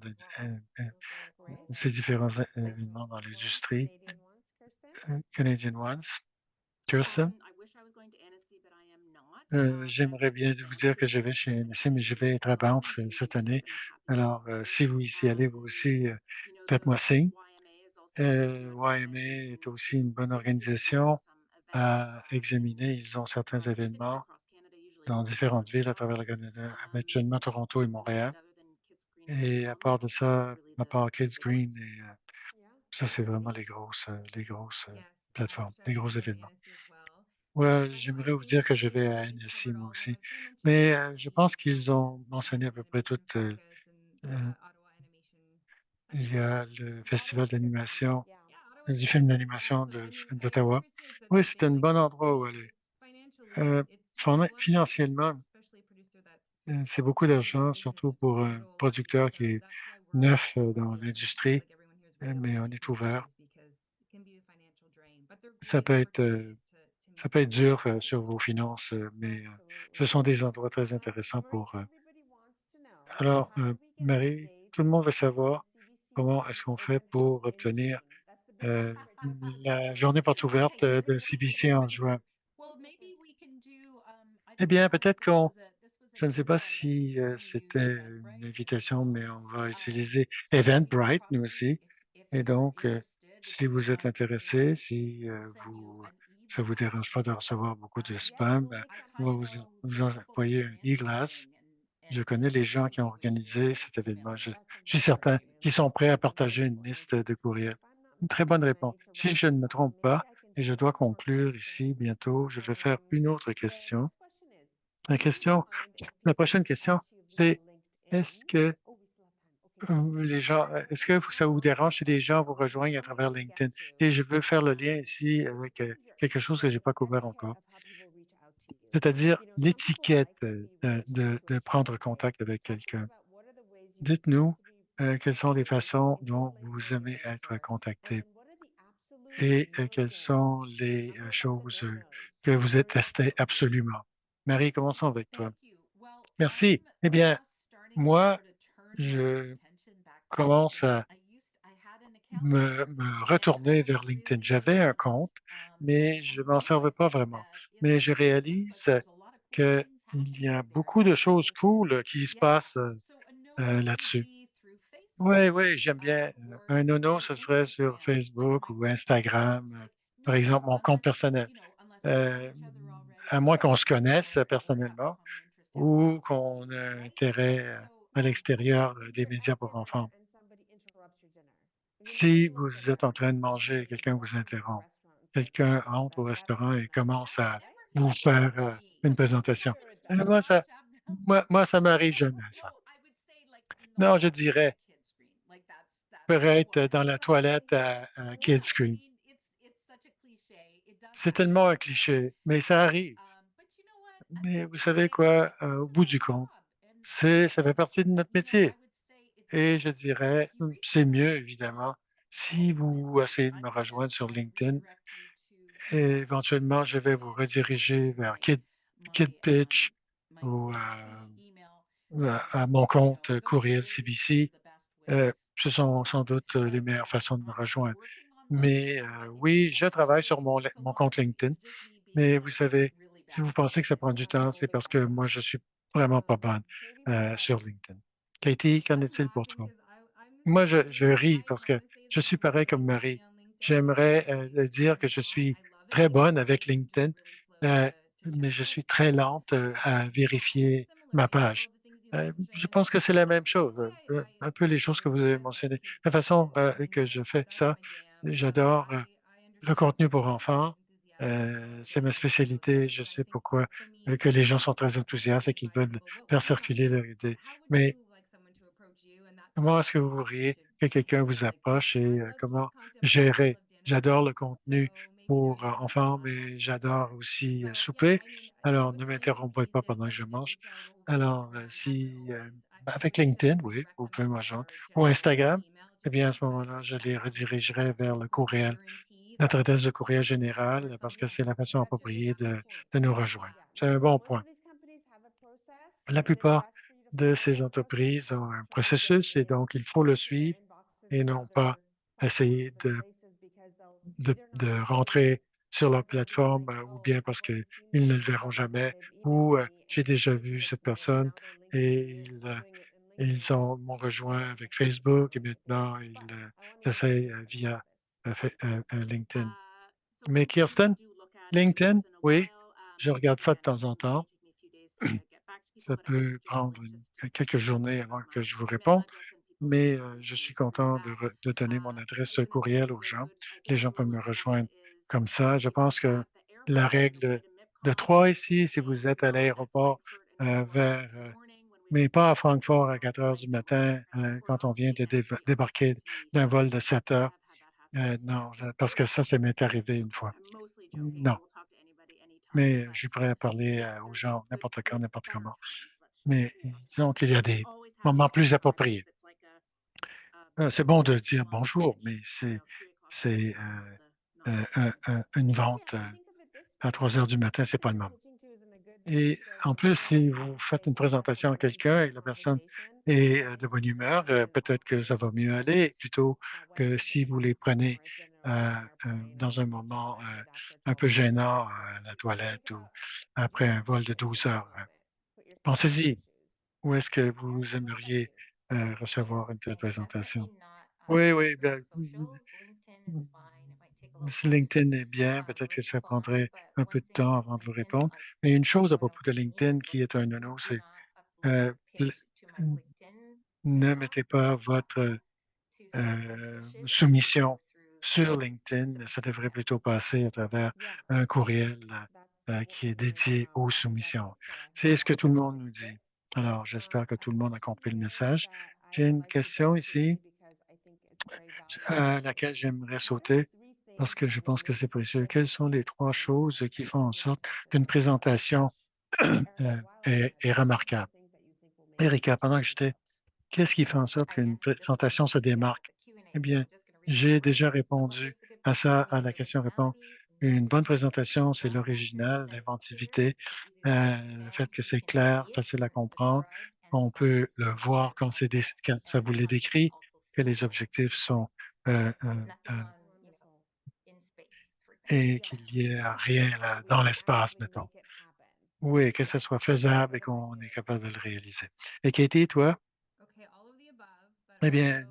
ces différents événements dans l'industrie. Canadian Ones. Kirsten? J'aimerais bien vous dire que je vais chez NSC, mais je vais être à Banff cette année. Alors, si vous y allez, vous aussi, faites-moi signe. YMA est aussi une bonne organisation à examiner. Ils ont certains événements dans différentes villes à travers le Canada, habituellement Toronto et Montréal. Et à part de ça, à part Kids Green, et ça, c'est vraiment les grosses plateformes, les gros événements. Ouais, j'aimerais vous dire que je vais à NSC moi aussi, mais je pense qu'ils ont mentionné à peu près toutes. Il y a le festival d'animation, du film d'animation d'Ottawa. Oui, c'est un bon endroit où aller. Financièrement, c'est beaucoup d'argent, surtout pour un producteur qui est neuf dans l'industrie, mais on est ouvert. Ça peut être dur sur vos finances, mais ce sont des endroits très intéressants pour. Alors, Marie, tout le monde veut savoir comment est-ce qu'on fait pour obtenir la journée porte ouverte de CBC en juin. Eh bien, peut-être je ne sais pas si c'était une invitation, mais on va utiliser Eventbrite, nous aussi. Et donc, si vous êtes intéressé, si ça vous dérange pas de recevoir beaucoup de spam, on va vous envoyer un e-glass. Je connais les gens qui ont organisé cet événement. Je suis certain qu'ils sont prêts à partager une liste de courriels. Une très bonne réponse. Si je ne me trompe pas, et je dois conclure ici bientôt, je vais faire une autre question. La prochaine question, c'est est-ce que est-ce que ça vous dérange si les gens vous rejoignent à travers LinkedIn? Et je veux faire le lien ici avec quelque chose que j'ai pas couvert encore, c'est-à-dire l'étiquette de prendre contact avec quelqu'un. Dites-nous quelles sont les façons dont vous aimez être contacté et quelles sont les choses que vous détestez absolument. Marie, commençons avec toi. Merci. Eh bien, moi, je commence à me retourner vers LinkedIn. J'avais un compte, mais je m'en servais pas vraiment. Mais je réalise qu'il y a beaucoup de choses cool qui se passent là-dessus. Oui, oui, j'aime bien. Un nono, ce serait sur Facebook ou Instagram, par exemple, mon compte personnel. Euh, à moins qu'on se connaisse personnellement ou qu'on ait un intérêt à l'extérieur des médias pour enfants. Si vous êtes en train de manger et quelqu'un vous interrompt, quelqu'un entre au restaurant et commence à vous faire une présentation. Moi, ça m'arrive jamais, ça. Non, je dirais, peut être dans la toilette à Kids Screen. C'est tellement un cliché, mais ça arrive. Mais vous savez quoi? Au bout du compte, ça fait partie de notre métier et je dirais, c'est mieux évidemment si vous essayez de me rejoindre sur LinkedIn et éventuellement je vais vous rediriger vers KidPitch ou à mon compte courriel CBC. Ce sont sans doute les meilleures façons de me rejoindre. Mais oui, je travaille sur mon compte LinkedIn, mais vous savez, si vous pensez que ça prend du temps, c'est parce que moi, je suis vraiment pas bonne sur LinkedIn. Katie, qu'en est-il pour toi? Moi, je ris parce que je suis pareil comme Marie. J'aimerais dire que je suis très bonne avec LinkedIn, euh, mais je suis très lente à vérifier ma page. Je pense que c'est la même chose, un peu les choses que vous avez mentionnées. La façon que je fais ça, j'adore le contenu pour enfants. C'est ma spécialité. Je sais pourquoi que les gens sont très enthousiastes et qu'ils veulent faire circuler leur idée. Mais comment est-ce que vous voudriez que quelqu'un vous approche et comment gérer? J'adore le contenu pour enfants, mais j'adore aussi souper. Alors, ne m'interrompez pas pendant que je mange. Alors, si avec LinkedIn, oui, vous pouvez me rejoindre. Ou Instagram, eh bien, à ce moment-là, je les redirigerai vers le courriel, notre adresse de courriel général, parce que c'est la façon appropriée de nous rejoindre. C'est un bon point. La plupart de ces entreprises ont un processus et donc il faut le suivre et non pas essayer de rentrer sur leur plateforme ou bien parce qu'ils ne le verront jamais ou j'ai déjà vu cette personne et m'ont rejoint avec Facebook et maintenant ils essayent via LinkedIn. Mais Kirsten, LinkedIn, oui, je regarde ça de temps en temps. Ça peut prendre quelques journées avant que je vous réponde, mais je suis content de donner mon adresse courriel aux gens. Les gens peuvent me rejoindre comme ça. Je pense que la règle de 3 ici, si vous êtes à l'aéroport mais pas à Francfort à 4 heures du matin quand on vient de débarquer d'un vol de 7 heures. Non, parce que ça m'est arrivé une fois. Non, mais je suis prêt à parler aux gens n'importe quand, n'importe comment. Mais disons qu'il y a des moments plus appropriés. C'est bon de dire bonjour, mais c'est une vente à 3 heures du matin, c'est pas le moment. Et en plus, si vous faites une présentation à quelqu'un et que la personne est de bonne humeur, peut-être que ça va mieux aller plutôt que si vous les prenez dans un moment un peu gênant à la toilette ou après un vol de 12 heures. Pensez-y. Où est-ce que vous aimeriez recevoir une telle présentation? Definitely not Oui, on oui, social ben, LinkedIn is fine. It might take a little si time LinkedIn to est bien, peut-être que ça respond, prendrait but un peu one de thing temps with avant de vous LinkedIn répondre. that Mais une chose à what propos de I mean LinkedIn is qui like est un please no-no, do c'est not upload euh, your l- page to my LinkedIn ne inbox mettez because pas it blocks votre us to submit pitches. It has to go soumission through sur the LinkedIn. Ça social devrait media plutôt passer à travers un courriel qui est dédié aux soumissions. C'est ce que tout le monde nous dit. Alors, j'espère que tout le monde a compris le message. J'ai une question ici à laquelle j'aimerais sauter parce que je pense que c'est précieux. Quelles sont les 3 choses qui font en sorte qu'une présentation est remarquable? Erika, pendant que j'étais, qu'est-ce qui fait en sorte I qu'une answered this one présentation se in démarque? the Q&A, Eh so bien, I'm just going to read the j'ai word. déjà So what répondu makes a good à ça, à la presentation is question-réponse. originality, Une bonne engagement, présentation, c'est that factor, l'original, that it's clear, l'inventivité, easy to le fait understand, que you c'est can clair, see it facile à where it's comprendre, described, and the qu'on peut audience le knows voir that quand context quand ça and vous l'est context décrit, also que feels les good. objectifs sont euh, Nothing on, in space, for example. et qu'il n'y ait rien là, dans l'espace, mettons. Oui, que ce soit faisable et qu'on est capable de le réaliser. Et Katie, toi? Okay, all of the above, but Eh bien,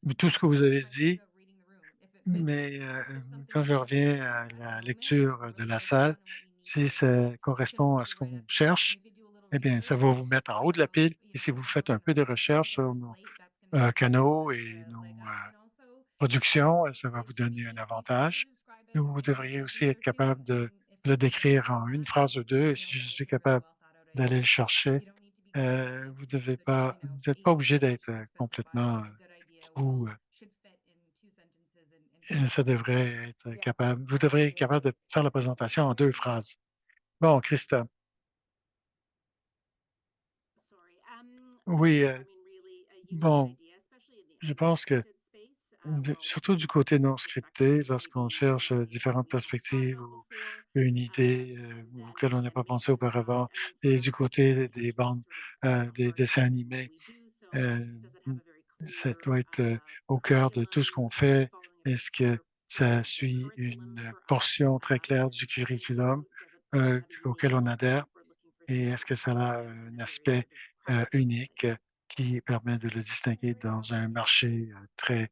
also tout ce que vous the avez dit, criteria of reading the room. mais If it's something quand that je we need reviens to à at the la moment, lecture we're de really la focused salle, on what we need si to ça see, it's going to correspond à pull ce you right qu'on up to it. And cherche, if you do a little eh bien, ça research, va vous mettre en haut de la pile. Et si vous faites un peu de examples of recherche content sur on the nos slate, that's going to give you a little canaux et extra nos leg up. And also, productions, ça va it vous should donner un be easy for you avantage. to describe Et it vous in a devriez aussi sentence être or two. capable de And if le you're really décrire good at en une that, phrase ou deux. Et you si know je that suis it's a really capable well thought out d'aller idea. le chercher, You don't need to be crazy with vous it, devez but pas, vous n'êtes pas 800 obligé d'être questions expensive, but complètement a good idea fou should fit in 2 sentences Ça devrait être capable. Vous devrez être capable de faire la présentation en 2 phrases. Bon, Christa. Oui, bon, je pense que surtout du côté non scripté, lorsqu'on cherche différentes perspectives ou une idée auquel on n'a pas pensé auparavant, et du côté des bandes, des dessins animés, euh, ça doit être au cœur de tout ce qu'on fait. Est-ce que ça suit une portion très claire du curriculum auquel on adhère? Et est-ce que ça a un aspect unique qui permet de le distinguer dans un marché très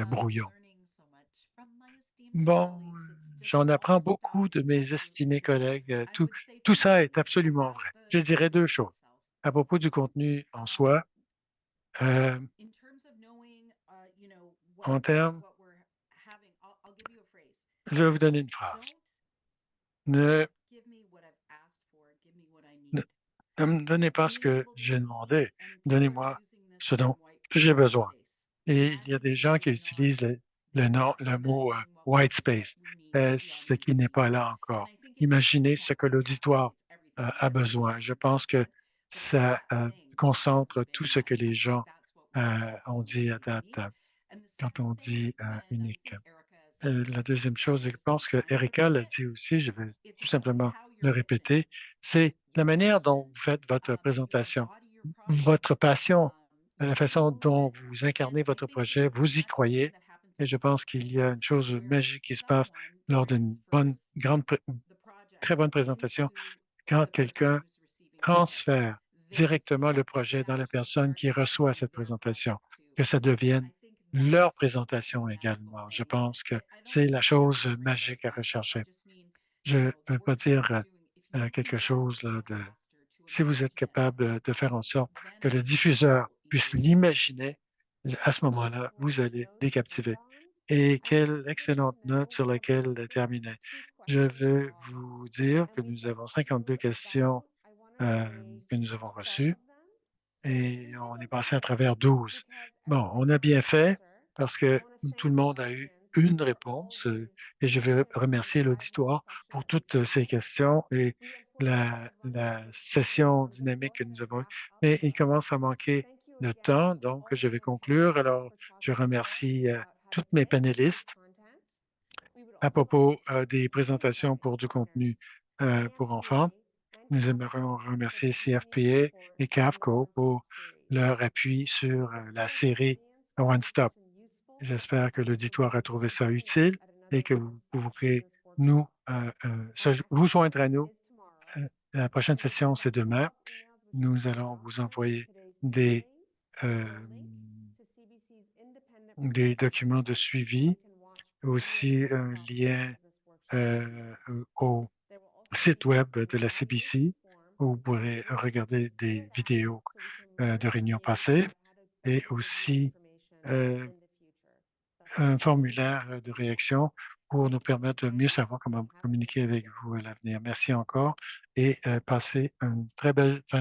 brouillon? Bon, j'en apprends beaucoup de mes estimés collègues. Tout ça est absolument vrai. Je dirais 2 choses. À propos du contenu en soi, euh, en termes, je vais vous donner une phrase. Ne, ne, ne me donnez pas ce que j'ai demandé, donnez-moi ce dont j'ai besoin. Et il y a des gens qui utilisent le mot white space, ce qui n'est pas là encore. Imaginez ce que l'auditoire a besoin. Je pense que ça concentre tout ce que les gens ont dit à date quand on dit unique. La deuxième chose, je pense que Erika l'a dit aussi, je vais tout simplement le répéter, c'est la manière dont vous faites votre présentation, votre passion, la façon dont vous incarnez votre projet, vous y croyez. Et je pense qu'il y a une chose magique qui se passe lors d'une très bonne présentation quand quelqu'un transfère directement le projet dans la personne qui reçoit cette présentation, que ça devienne leur présentation également. Je pense que c'est la chose magique à rechercher. Je ne veux pas dire quelque chose là, de... Si vous êtes capable de faire en sorte que le diffuseur puisse l'imaginer, à ce moment-là, vous allez les captiver. Et quelle excellente note sur laquelle terminer. Je veux vous dire que nous avons 52 questions que nous avons reçues et on est passé à travers 12. Bon, on a bien fait parce que tout le monde a eu une réponse et je veux remercier l'auditoire pour toutes ces questions et la session dynamique que nous avons eue. Mais il commence à manquer de temps, donc je vais conclure. Alors, je remercie toutes mes panélistes à propos des présentations pour du contenu pour enfants. Nous aimerions remercier CFPA et CAFCO pour leur appui sur la série One Stop. J'espère que l'auditoire a trouvé ça utile et que vous pourrez vous joindre à nous. La prochaine session, c'est demain. Nous allons vous envoyer des documents de suivi, aussi un lien au site web de la CBC où vous pourrez regarder des vidéos de réunions passées et aussi un formulaire de réaction pour nous permettre de mieux savoir comment communiquer avec vous à l'avenir. Merci encore et passez une très belle fin